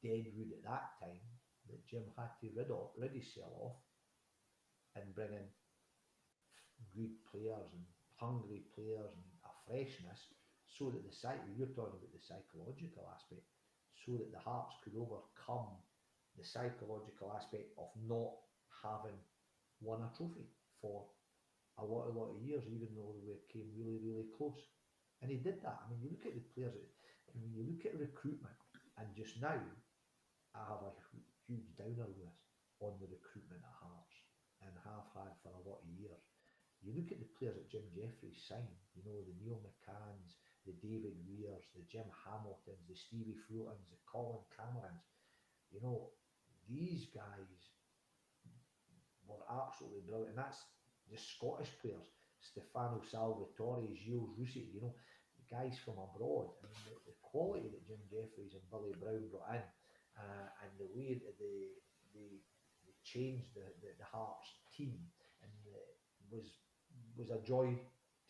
deadwood at that time that Jim had to rid himself off and bring in good players and hungry players and a freshness, so that you're talking about the psychological aspect, so that the Hearts could overcome the psychological aspect of not having won a trophy for a lot of years, even though we came really, really close. And he did that. I mean, you look at the players, and when you look at recruitment, and just now, I have a huge downer list on the recruitment at Hearts, and have had for a lot of years. You look at the players that Jim Jeffries signed, you know, the Neil McCanns, the David Weirs, the Jim Hamiltons, the Stevie Fultons, the Colin Camerons, you know, these guys were absolutely brilliant. And that's the Scottish players, Stefano Salvatore, Gilles Russi, you know, the guys from abroad. I mean, the quality that Jim Jeffries and Billy Brown brought in, and the way that they changed the Hearts team, and was a joy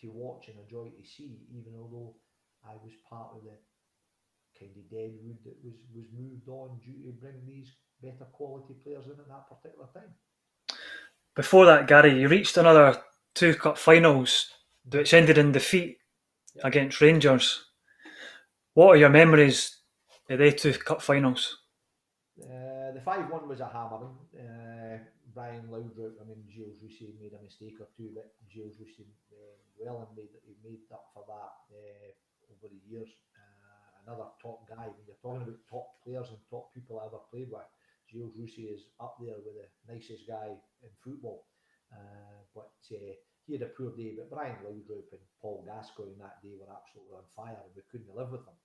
to watch and a joy to see, even although I was part of the kind of deadwood that was moved on due to bring these better quality players in at that particular time. Before that, Gary, you reached another 2 cup finals, which ended in defeat against Rangers. What are your memories of the 2 cup finals? The 5-1 was a hammering. Brian Laudrup, I mean, Gilles Russi made a mistake or two, but Gilles Russi well and made up for that over the years. Another top guy. When you're talking about top players and top people I ever played with, Gilles Russi is up there with the nicest guy in football. But he had a poor day. But Brian Laudrup and Paul Gascoigne that day were absolutely on fire, and we couldn't live with them.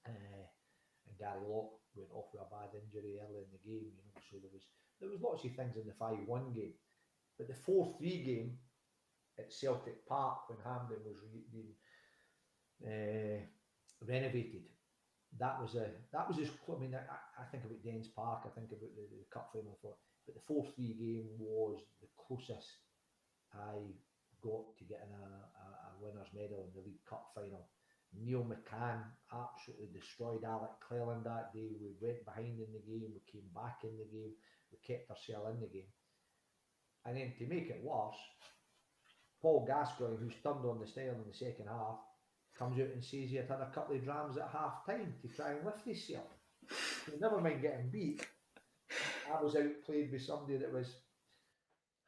And Gary Locke went off with a bad injury early in the game, you know. So there was lots of things in the 5-1 game, but the 4-3 game at Celtic Park when Hampden was being renovated, that was as I mean, I think about Dens Park, I think about the cup final for, but the 4-3 game was the closest I got to getting a winner's medal in the League Cup final. Neil McCann absolutely destroyed Alec Cleland that day. We went behind in the game, we came back in the game, we kept ourselves in the game. And then to make it worse, Paul Gascoigne, who's turned on the style in the second half, comes out and says he had a couple of drams at half time to try and lift himself. So never mind getting beat, I was outplayed with somebody that was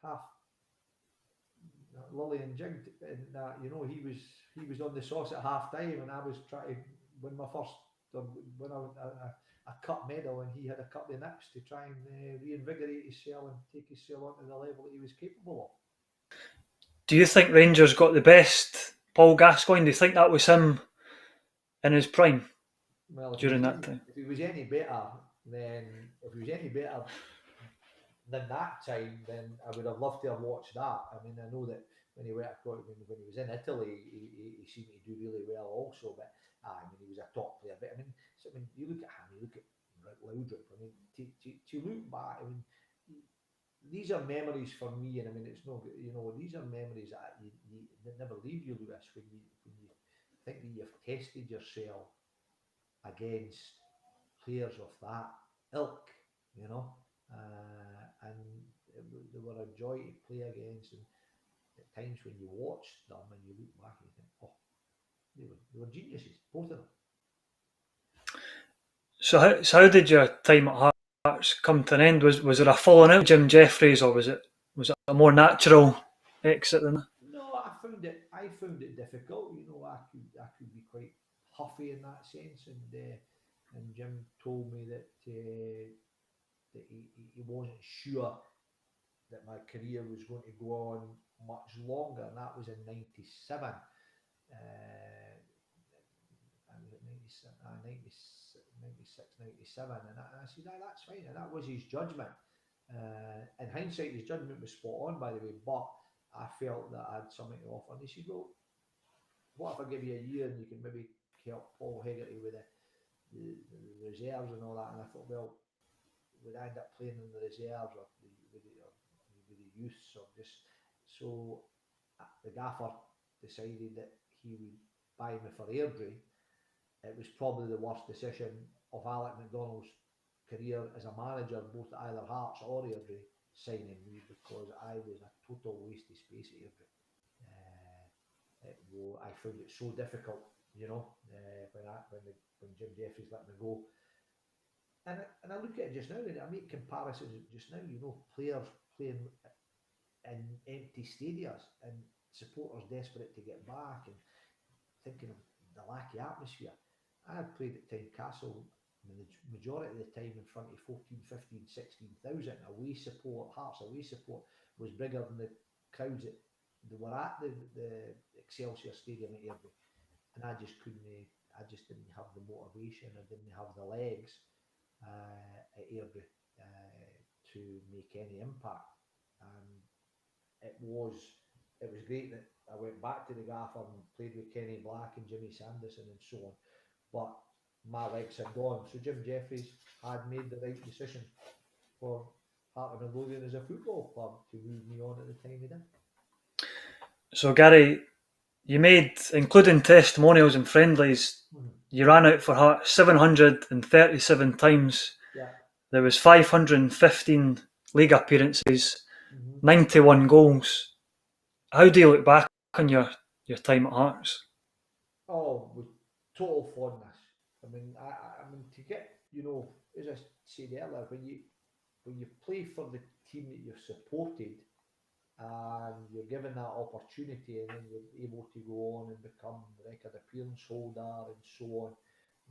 half lily and jigged, and you know, he was on the sauce at half time, and I was trying to win my first a cup medal, and he had a couple of nips to try and reinvigorate himself and take himself onto the level that he was capable of. Do you think Rangers got the best Paul Gascoigne? Do you think that was him in his prime during that time? If he was any better than that time, then I would have loved to have watched that. I mean, I know that when he was in Italy, he seemed to do really well also. But I mean, he was a top player. But I mean, you look at him, you look at Laudrup. I mean, to look back, I mean, these are memories for me, and I mean, it's no, you know, these are memories that that never leave you, Lewis. When you think that you've tested yourself against players of that ilk, you know. And they were a joy to play against, and at times when you watch them and you look back and you think, oh, they were geniuses, both of them. So how did your time at Hearts come to an end? Was there a falling out with Jim Jeffries, or was it a more natural exit than that? No, I found it difficult. You know, I could be quite huffy in that sense, and Jim told me that he wasn't sure that my career was going to go on much longer, and that was in '97. I was at 96, 97, and I said, that's fine, and that was his judgment. In hindsight, his judgment was spot on, by the way, but I felt that I had something to offer. And he said, well, what if I give you a year and you can maybe help Paul Hegarty with the reserves and all that? And I thought, well, would I end up playing in the reserves or with the youths, or just so the gaffer decided that he would buy me for Airdrie, it was probably the worst decision of Alec McDonald's career as a manager, both at either Hearts or Airdrie, signing me, because I was a total waste of space at Airdrie. I found it so difficult, when Jim Jeffries let me go. And I look at it just now, and I make comparisons just now, players playing in empty stadiums and supporters desperate to get back and thinking of the lack of atmosphere. I had played at Tynecastle the majority of the time in front of 14, 15, 16,000. Away support, Hearts away support was bigger than the crowds that were at the Excelsior Stadium at Airdrie. And I just didn't have the motivation, I didn't have the legs at Airdrie to make any impact. And it was great that I went back to the gaffer and played with Kenny Black and Jimmy Sanderson and so on, but my legs had gone. So Jim Jeffries had made the right decision for Heart of Midlothian as a football club to move me on at the time he did. So Gary, you made, including testimonials and friendlies, you ran out for Heart 737 times. Yeah. There was 515 league appearances, 91 goals. How do you look back on your time at Hearts? Oh, with total fondness. I mean, to get, as I said earlier, when you play for the team that you've supported and you're given that opportunity, and then you're able to go on and become record appearance holder and so on.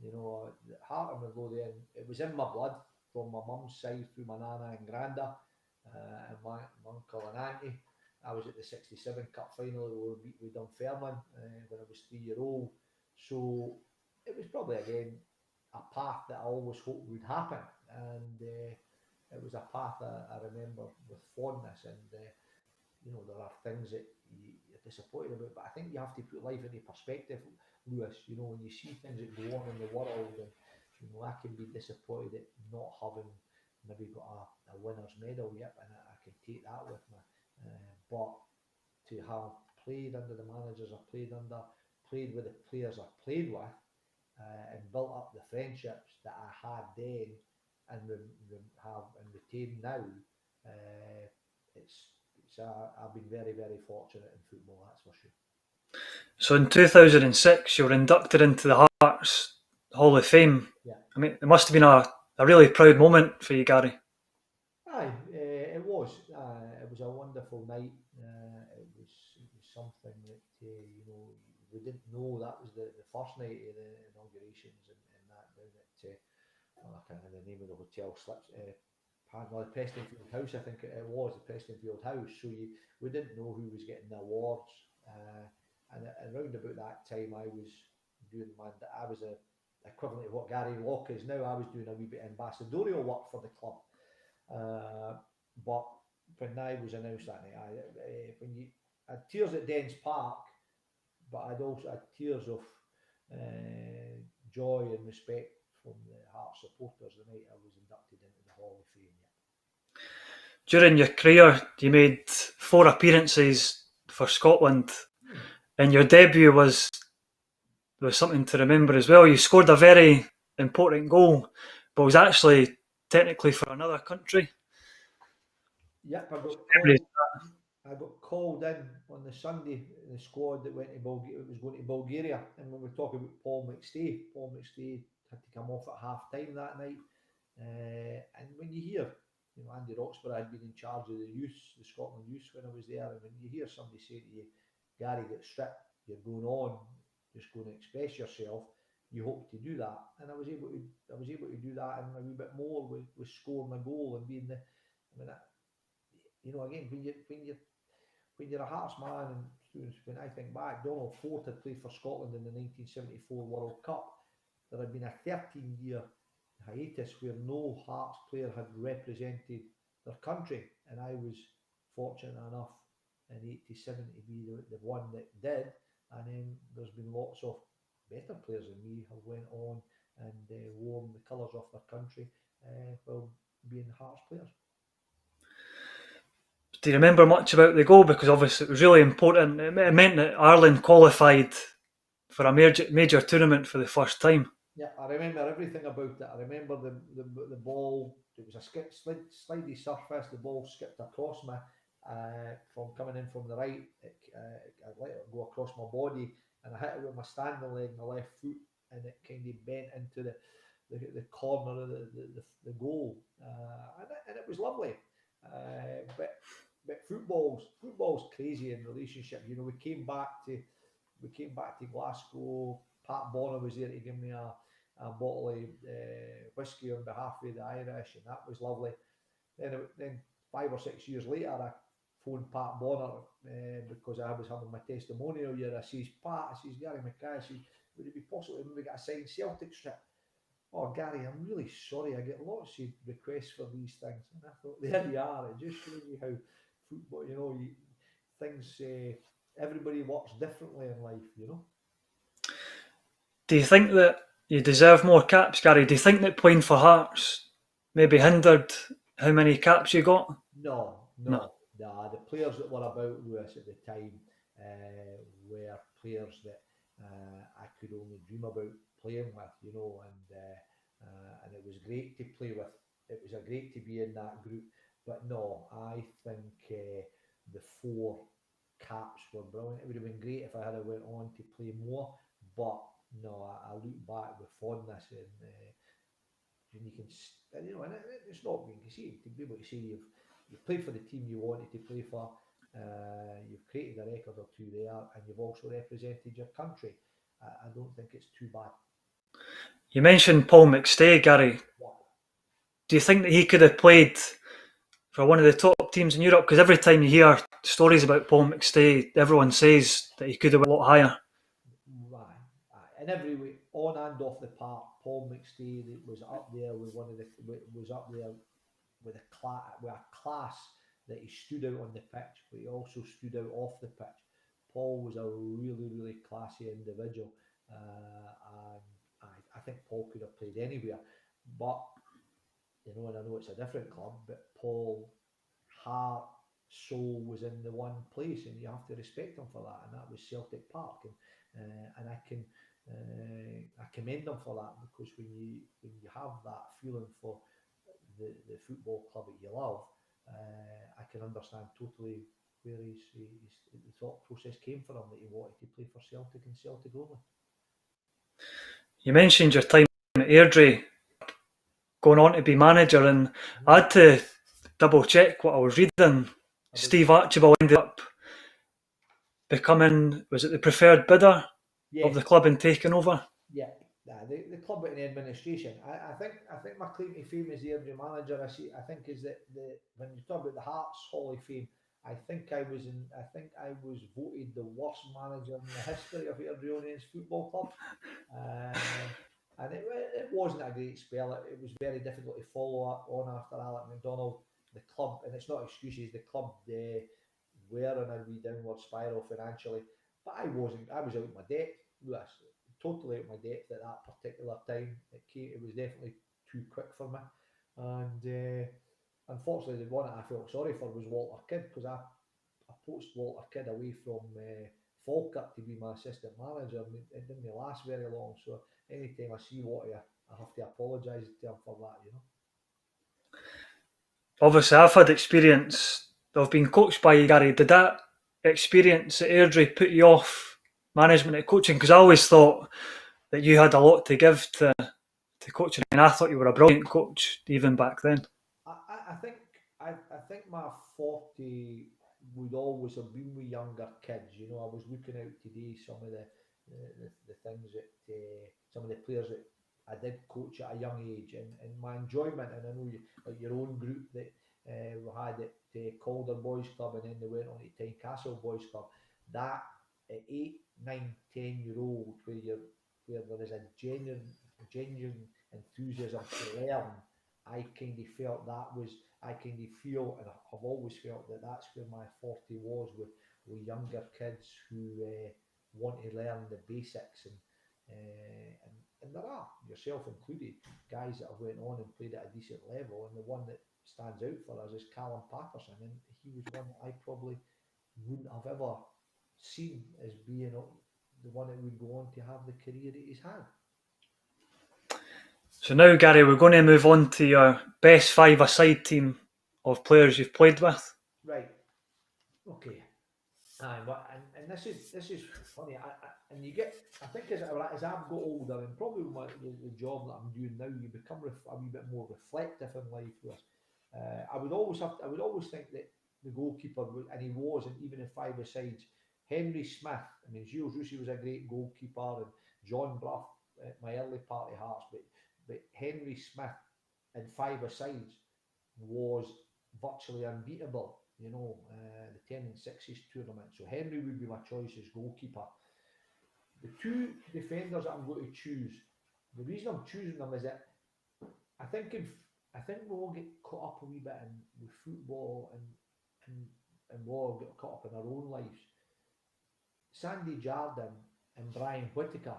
The Heart of Midlothian, it was in my blood from my mum's side through my nana and granda and my uncle and auntie. I was at the 67 Cup final where we beat with Dunfermline when I was 3-year-old. So it was probably, again, a path that I always hoped would happen. And it was a path I remember with fondness. And, there are things that you're disappointed about. But I think you have to put life into perspective, Lewis. When you see things that go on in the world, and, I can be disappointed at not having maybe got a winner's medal yet, and I can take that with me. But to have played under the managers I played under, played with the players I played with, and built up the friendships that I had then and have and retain now, I've been very, very fortunate in football, that's for sure. So in 2006, you were inducted into the Hearts Hall of Fame. Yeah. I mean, it must have been a really proud moment for you, Gary. Aye, it was. It was a wonderful night. It was something that we didn't know that was the first night of the inaugurations and that down at I can't remember the name of the hotel slips. The Prestonfield House, I think it was the Prestonfield House. So we didn't know who was getting the awards, and around about that time, I was a equivalent of what Gary Locke is now. I was doing a wee bit of ambassadorial work for the club. But when I was announced that night, I had tears at Dens Park, but I'd also had tears of joy and respect from the Hearts supporters the night I was inducted into the Hall of Fame. Yeah. During your career, you made 4 appearances for Scotland, and your debut was something to remember as well. You scored a very important goal, but it was actually technically for another country. Yep, I got called in on the Sunday in the squad that went to Bulgaria. It was going to Bulgaria, and when we talk about Paul McStay had to come off at half time that night. And when you hear, Andy Roxburgh had been in charge of the Scotland youth when I was there, and when you hear somebody say to you, Gary, get stripped, you're going on, just going to express yourself, you hope to do that. And I was able to do that and a wee bit more with scoring a goal and being again, when you're a Hearts man, and when I think back, Donald Ford had played for Scotland in the 1974 World Cup. There had been a 13-year hiatus where no Hearts player had represented their country, and I was fortunate enough in '87 to be the one that did. And then there's been lots of better players than me who went on and worn the colours of their country while being Hearts players. Do you remember much about the goal? Because obviously it was really important. It meant that Ireland qualified for a major tournament for the first time. Yeah, I remember everything about it. I remember the ball. It was a slidey surface. The ball skipped across me from coming in from the right. I let it go across my body, and I hit it with my standing leg, my left foot, and it kind of bent into the corner of the goal, and it was lovely. But football's crazy in relationship. You know, we came back to Glasgow. Pat Bonner was there to give me a bottle of whiskey on behalf of the Irish, and that was lovely. Then 5 or 6 years later, I phoned Pat Bonner because I was having my testimonial year. I says, Pat, I says, Gary Mackay, I says, would it be possible to maybe get a signed Celtic strip? Oh, Gary, I'm really sorry. I get lots of requests for these things. And I thought, there you are. It just shows you how football, things, everybody works differently in life, Do you think that you deserve more caps, Gary? Do you think that playing for Hearts maybe hindered how many caps you got? No, No. no, no. The players that were about Lewis at the time were players that I could only dream about playing with, and it was great to play with. It was a great to be in that group. But no, I think the four caps were brilliant. It would have been great if I had went on to play more, but no, I look back with fondness and you can, and it's not being conceited to be able to say you've played for the team you wanted to play for, you've created a record or two there, and you've also represented your country. I don't think it's too bad. You mentioned Paul McStay, Gary. Yeah. Do you think that he could have played for one of the top teams in Europe? Because every time you hear stories about Paul McStay, everyone says that he could have went a lot higher. In every way, on and off the park, Paul McStay was up there with with a class that he stood out on the pitch, but he also stood out off the pitch. Paul was a really, really classy individual, and I think Paul could have played anywhere. But and I know it's a different club, but Paul heart, soul was in the one place, and you have to respect him for that. And that was Celtic Park, and I commend him for that, because when you have that feeling for the football club that you love, I can understand totally where the thought process came for him, that he wanted to play for Celtic and Celtic only. You mentioned your time at Airdrie, going on to be manager, and I had to double check what I was reading. Steve Archibald ended up becoming, was it the preferred bidder of the club and taking over? Yeah, the club in administration. I think my claim to fame as the Airdrie manager, I think is that when you talk about the Hearts Hall of Fame, I think I was voted the worst manager in the history of Airdrieonians Football Club. And it wasn't a great spell. It was very difficult to follow up on after Alec MacDonald. The club, and it's not excuses, the club were in a wee downward spiral financially, but I wasn't. I was out of my depth, Lewis, totally out of my depth at that particular time. It was definitely too quick for me, and unfortunately, the one that I felt sorry for was Walter Kidd, because I poached Walter Kidd away from Falkirk to be my assistant manager, and it didn't last very long. So anytime I see Walter, I have to apologise to him for that. Obviously, I've had experience of being coached by you, Gary. Did that experience at Airdrie put you off management and coaching? Because I always thought that you had a lot to give to coaching, and I thought you were a brilliant coach even back then. I think my forte would always have been with younger kids. I was looking out today some of the things that some of the players that I did coach at a young age, and my enjoyment. And I know like your own group that we had at Calder Boys Club, and then they went on to Tynecastle Boys Club. That at 8, 9, 10-year-old, where there is a genuine enthusiasm to learn. I kind of felt I kind of feel, and I've always felt that that's where my forte was, with younger kids who want to learn the basics, and there are, yourself included, guys that have went on and played at a decent level, and the one that stands out for us is Callum Paterson, and he was one that I probably wouldn't have ever seen as being the one that would go on to have the career that he's had. So now, Gary, we're going to move on to your best five-a-side team of players you've played with. Right. Okay. And this is funny. And you get, I think as I've got older, and probably with the job that I'm doing now, you become a wee bit more reflective in life. I would always think that the goalkeeper, and he was, and even in five-a-sides, Henry Smith. I mean, Gilles Russi was a great goalkeeper, and John Brough at my early part of Hearts, but Henry Smith in five-a-sides was virtually unbeatable. You know, the 10 and 6s tournament. So Henry would be my choice as goalkeeper. The two defenders that I'm going to choose, the reason I'm choosing them is that I think we all get caught up a wee bit with football and we all get caught up in our own lives. Sandy Jardine and Brian Whittaker.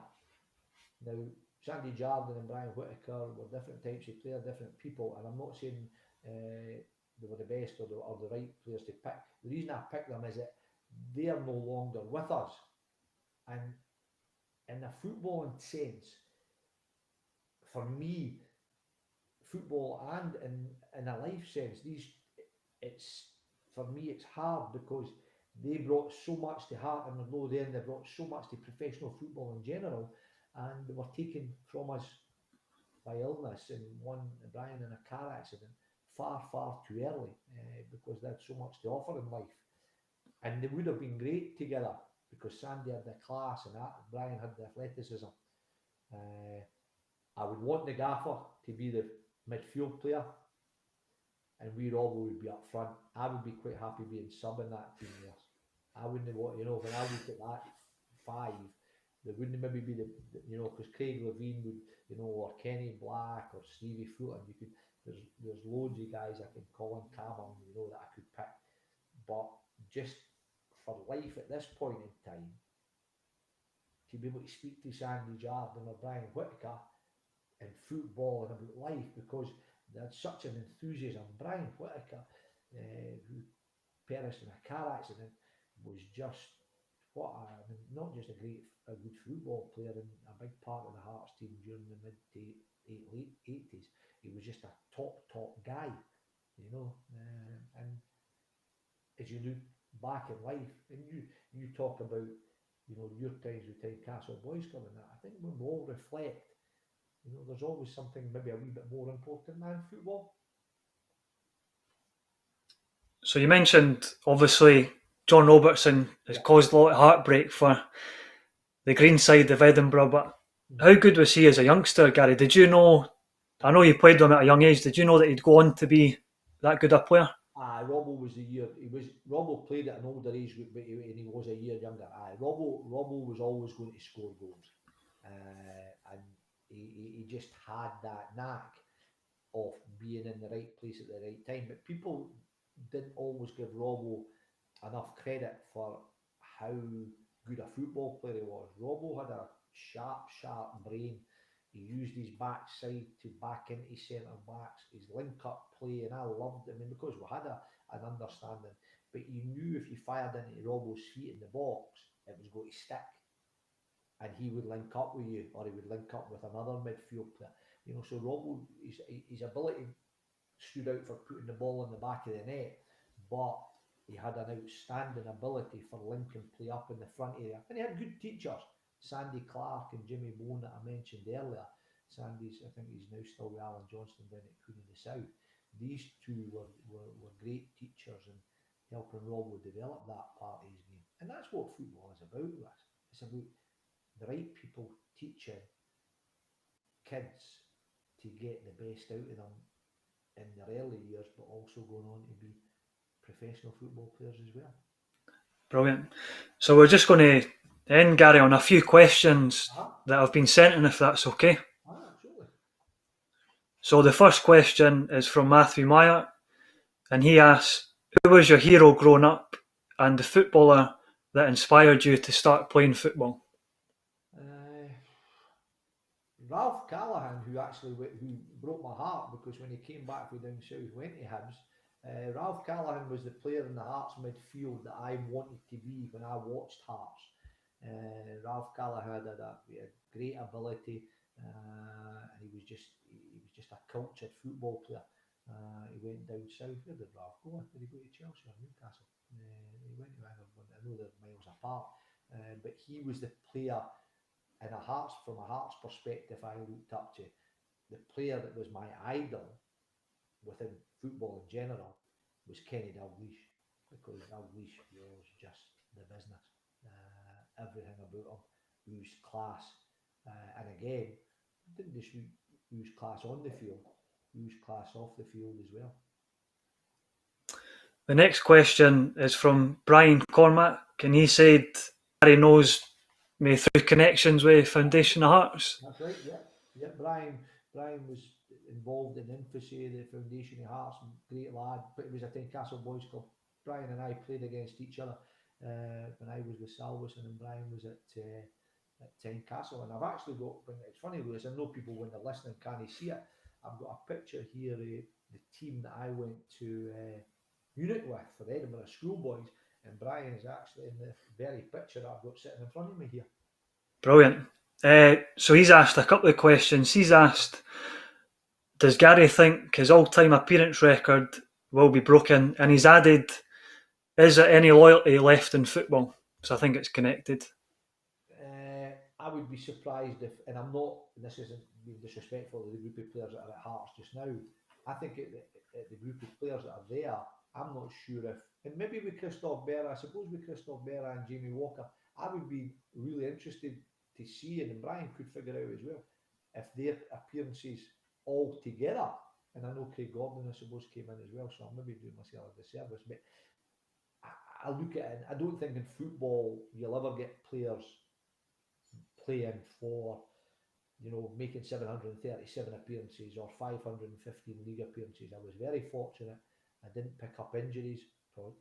Now, Sandy Jardine and Brian Whittaker were different types of players, different people, and I'm not saying they were the best or the right players to pick. The reason I pick them is that they are no longer with us. And in a footballing sense, for me, football and in a life sense, for me it's hard because they brought so much to heart, and although then they brought so much to professional football in general, and they were taken from us by illness, and Brian in a car accident far too early because they had so much to offer in life, and they would have been great together because Sandy had the class and Brian had the athleticism. I would want the gaffer to be the midfield player, and we Robbo would be up front. I would be quite happy being sub in that team there. I wouldn't want, when I look at that five, there wouldn't maybe be because Craig Levine would, or Kenny Black or Stevie Fulton. There's loads of guys I can call in Cameron, that I could pick. But just for life at this point in time, to be able to speak to Sandy Jardine or Brian Whittaker in football and about life, because they had such an enthusiasm. Brian Whittaker, who perished in a car accident, was just not just a good football player and a big part of the Hearts team during the mid to late 80s. He was just a top guy, and as you look back in life, and you talk about, your times with Tynecastle Boys Club and that, I think when we all reflect, there's always something maybe a wee bit more important than football. So you mentioned, obviously, John Robertson has caused a lot of heartbreak for the green side of Edinburgh, but how good was he as a youngster, Gary? Did you know, I know you played with him at a young age, did you know that he'd go on to be that good a player? Robbo was Robbo played at an older age, but he was a year younger. Robbo was always going to score goals, and he just had that knack of being in the right place at the right time. But people didn't always give Robbo enough credit for how good a football player he was. Robbo had a sharp brain. He used his backside to back into centre backs, his link-up play, and I loved it. Because we had an understanding, but you knew if you fired into Robbo's feet in the box, it was going to stick, and he would link up with you, or he would link up with another midfield player. So Robbo, his ability stood out for putting the ball in the back of the net, but he had an outstanding ability for linking play up in the front area, and he had good teachers. Sandy Clark and Jimmy Bone that I mentioned earlier. Sandy's, I think he's now still with Alan Johnston down at Queen of the South. These two were great teachers and helping Robbo develop that part of his game. And that's what football is about, Russ. It's about the right people teaching kids to get the best out of them in their early years, but also going on to be professional football players as well. Brilliant. So we're just going to end, Gary, on a few questions that have been sent in, if that's okay. Absolutely. So the first question is from Matthew Meyer, and he asks, who was your hero growing up and the footballer that inspired you to start playing football? Ralph Callaghan, who broke my heart because when he came back from down south, went to Hibs. Ralph Callaghan was the player in the Hearts midfield that I wanted to be when I watched Hearts. Ralph Callaghan had a great ability, and he was just a cultured football player. He went down south. Where did Ralph go? Did he go to Chelsea or Newcastle? He went to England. I know they're miles apart, but he was the player from a Hearts perspective I looked up to. The player that was my idol within football in general was Kenny Dalglish, because Dalglish was just the business. Everything about him oozed class, and again, didn't just ooze class on the field, oozed class off the field as well. The next question is from Brian Cormack, and he said Gary knows me through connections with Foundation of Hearts. That's right, yeah. Brian was involved in infancy, the Foundation of Hearts, great lad, but he was at Tynecastle Boys Club. Brian and I played against each other when I was with Salvesen and Brian was at Tynecastle. And I've actually got, it's funny, Lewis, I know people when they're listening can't see it, I've got a picture here of the team that I went to Munich with for the Edinburgh Schoolboys, and Brian is actually in the very picture I've got sitting in front of me here. Brilliant. So he's asked a couple of questions. He's asked, does Gary think his all-time appearance record will be broken? And he's added, is there any loyalty left in football? So I think it's connected. I would be surprised if, and I'm not, this isn't being disrespectful to the group of players that are at Hearts just now. I think at the group of players that are there, I'm not sure if, and maybe with Christophe Berra, I suppose with Christophe Berra and Jamie Walker, I would be really interested to see, and Brian could figure out as well, if their appearances all together, and I know Craig Gordon, I suppose, came in as well, so I'm maybe doing myself a disservice, but I look at it, and I don't think in football you'll ever get players playing for, making 737 appearances or 515 league appearances. I was very fortunate. I didn't pick up injuries,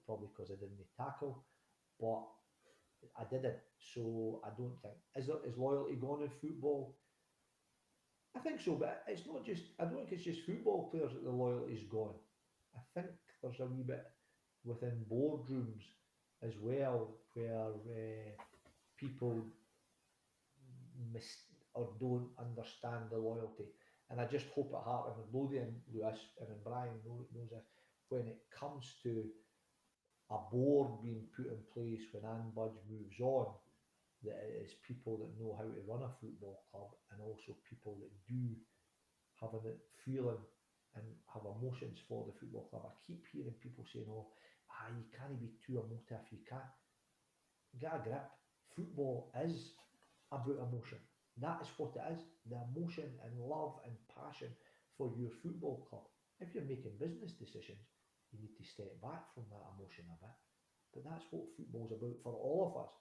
probably because I didn't tackle, but I did it. So I don't think, is loyalty gone in football? I think so, but it's not just, I don't think it's just football players that the loyalty is gone. I think there's a wee bit within boardrooms as well where people or don't understand the loyalty. And I just hope at heart, and Lothian, Lewis, and Brian knows this, when it comes to a board being put in place when Anne Budge moves on, that it is people that know how to run a football club, and also people that do have a feeling and have emotions for the football club. I keep hearing people saying, you can't be too emotive, you can't. Get a grip. Football is about emotion. That is what it is. The emotion and love and passion for your football club. If you're making business decisions, you need to step back from that emotion a bit. But that's what football's about for all of us.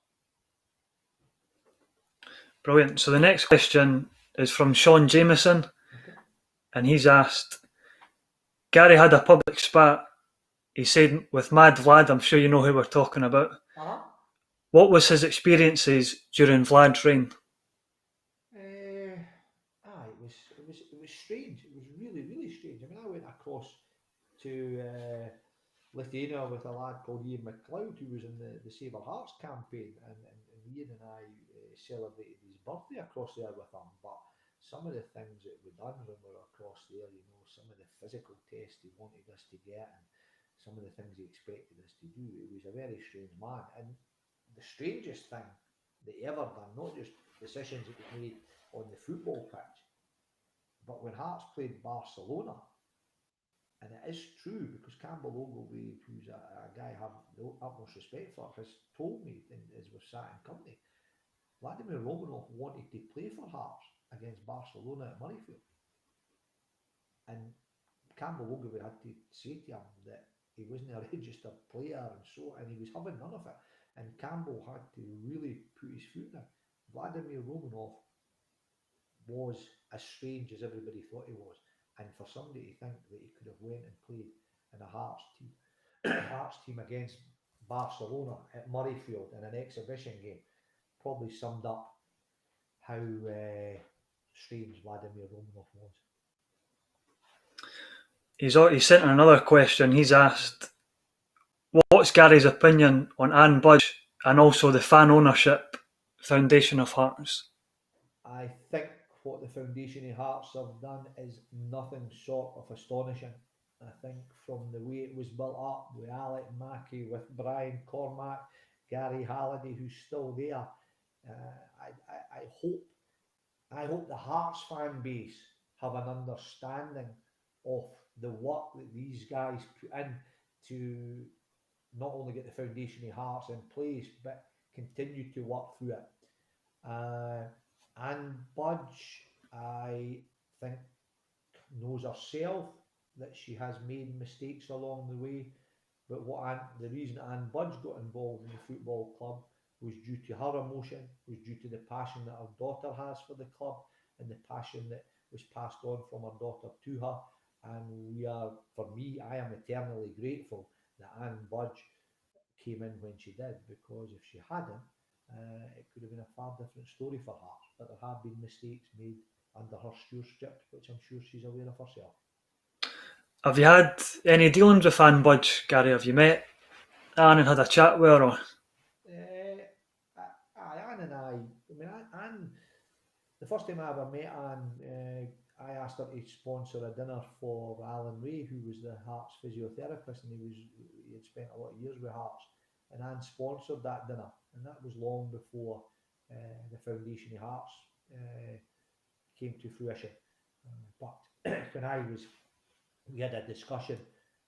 Brilliant. So the next question is from Sean Jameson, and he's asked, Gary had a public spat, he said, with Mad Vlad. I'm sure you know who we're talking about. What was his experiences during Vlad's reign? It was strange. It was really, really strange. I mean, I went across to Lithuania with a lad called Ian McLeod, who was in the Save Our Hearts campaign, and Ian and I celebrated his birthday across there with him. But some of the things that we done when we were across there, some of the physical tests he wanted us to get, and some of the things he expected us to do, it was a very strange man. And the strangest thing that he ever done, not just decisions that he made on the football pitch, but when Hearts played Barcelona, and it is true because Campbell Ogilvie, who's a guy I have the utmost respect for, has told me, as we've sat in company, Vladimir Romanov wanted to play for Hearts against Barcelona at Murrayfield. And Campbell Ogilvie had to say to him that he wasn't a registered player and he was having none of it. And Campbell had to really put his foot down. Vladimir Romanov was as strange as everybody thought he was. And for somebody to think that he could have went and played in a Hearts team against Barcelona at Murrayfield in an exhibition game, probably summed up how strange Vladimir Romanov was. He's sent in another question. He's asked, what's Gary's opinion on Anne Budge and also the fan ownership foundation of Hearts? I think what the Foundation of Hearts have done is nothing short of astonishing. I think from the way it was built up with Alec Mackay, with Brian Cormack, Gary Halliday, who's still there, I hope the Hearts fan base have an understanding of the work that these guys put in to not only get the Foundation of Hearts in place, but continue to work through it. Anne Budge, I think, knows herself that she has made mistakes along the way, but the reason Anne Budge got involved in the football club was due to her emotion, was due to the passion that her daughter has for the club, and the passion that was passed on from her daughter to her. And I am eternally grateful that Anne Budge came in when she did, because if she hadn't, it could have been a far different story for her. But there have been mistakes made under her stewardship, which I'm sure she's aware of herself. Have you had any dealings with Anne Budge, Gary? Have you met Anne and had a chat with her? Or? Anne and Anne, the first time I ever met Anne, I asked her to sponsor a dinner for Alan Ray, who was the Hearts physiotherapist, and he had spent a lot of years with Hearts, and Anne sponsored that dinner, and that was long before the Foundation of Hearts came to fruition. But when we had a discussion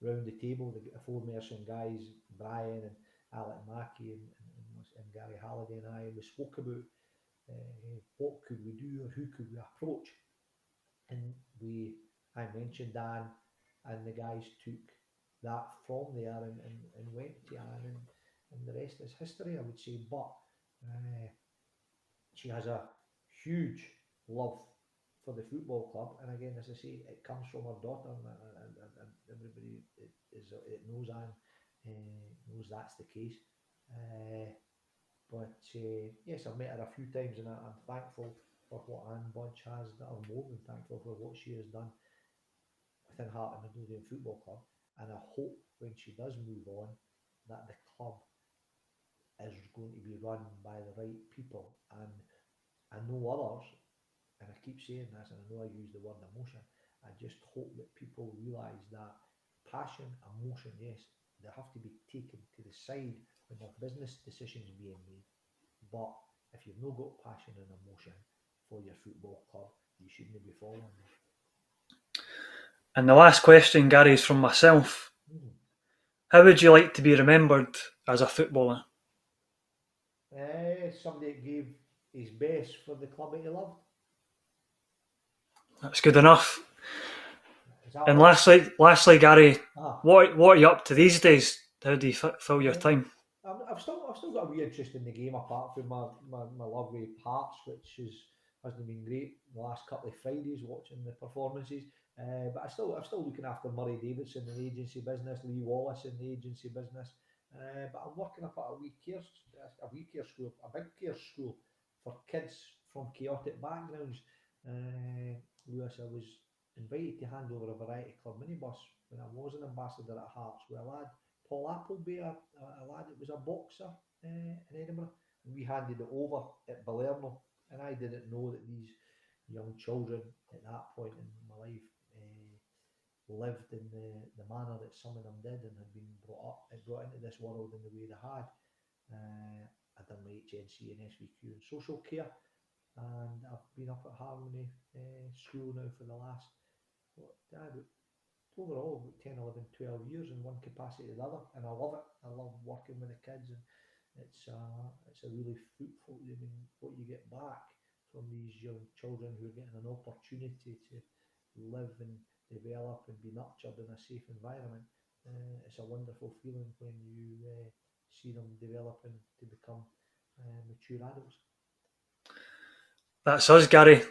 around the table, the aforementioned guys, Brian and Alec Mackay and Gary Halliday and I, we spoke about what could we do or who could we approach. And I mentioned Anne, and the guys took that from there and went to Anne, and the rest is history, I would say. But she has a huge love for the football club, and again, as I say, it comes from her daughter, and everybody knows Anne, knows that's the case. But yes, I've met her a few times, and I'm thankful for what Anne Budge has done. I'm more than thankful for what she has done within Heart and Midlothian Football Club, and I hope when she does move on that the club is going to be run by the right people. And I know others, and I keep saying this, and I know I use the word emotion, I just hope that people realise that passion, emotion, yes, they have to be taken to the side when there are business decisions being made. But if you've not got passion and emotion for your football club, you shouldn't be following them. And the last question, Gary, is from myself. How would you like to be remembered as a footballer? Somebody that gave his best for the club that he loved. That's good enough. And lastly, Gary, what are you up to these days? How do you fill your time? I've still got a wee interest in the game, apart from my love with Hearts, which hasn't been great the last couple of Fridays watching the performances. But I'm still looking after Murray Davidson in the agency business, Lee Wallace in the agency business. But I'm working up at a big care school for kids from chaotic backgrounds. Lewis, I was invited to hand over a Variety Club minibus when I was an ambassador at Hearts with a lad, Paul Appleby, a lad that was a boxer in Edinburgh. And we handed it over at Balerno, and I didn't know that these young children at that point in my life lived in the manner that some of them did, and had been brought into this world in the way they had. I've done my HNC and SVQ in social care, and I've been up at Harmony School now for the last overall 10, 11, 12 years in one capacity or the other, and I love it. I love working with the kids, and it's a really fruitful. I mean, what you get back from these young children who are getting an opportunity to live and develop and be nurtured in a safe environment. It's a wonderful feeling when you see them developing to become mature adults. That's us, Gary.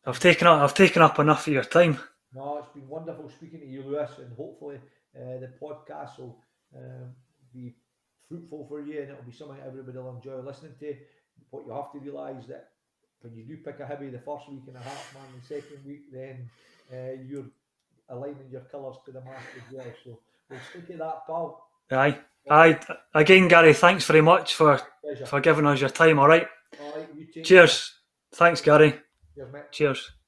I've taken up enough of your time. No, it's been wonderful speaking to you, Lewis, and hopefully the podcast will be fruitful for you, and it'll be something everybody will enjoy listening to. What you have to realise that when you do pick a Hibby the first week and a half, man, the second week, then you're aligning your colours to the mast as well. So we'll stick at that, pal. Aye. Again, Gary, thanks very much for Pleasure. giving us your time. All right. All right, you take Cheers. Thanks, Gary. care. Cheers, mate. Cheers.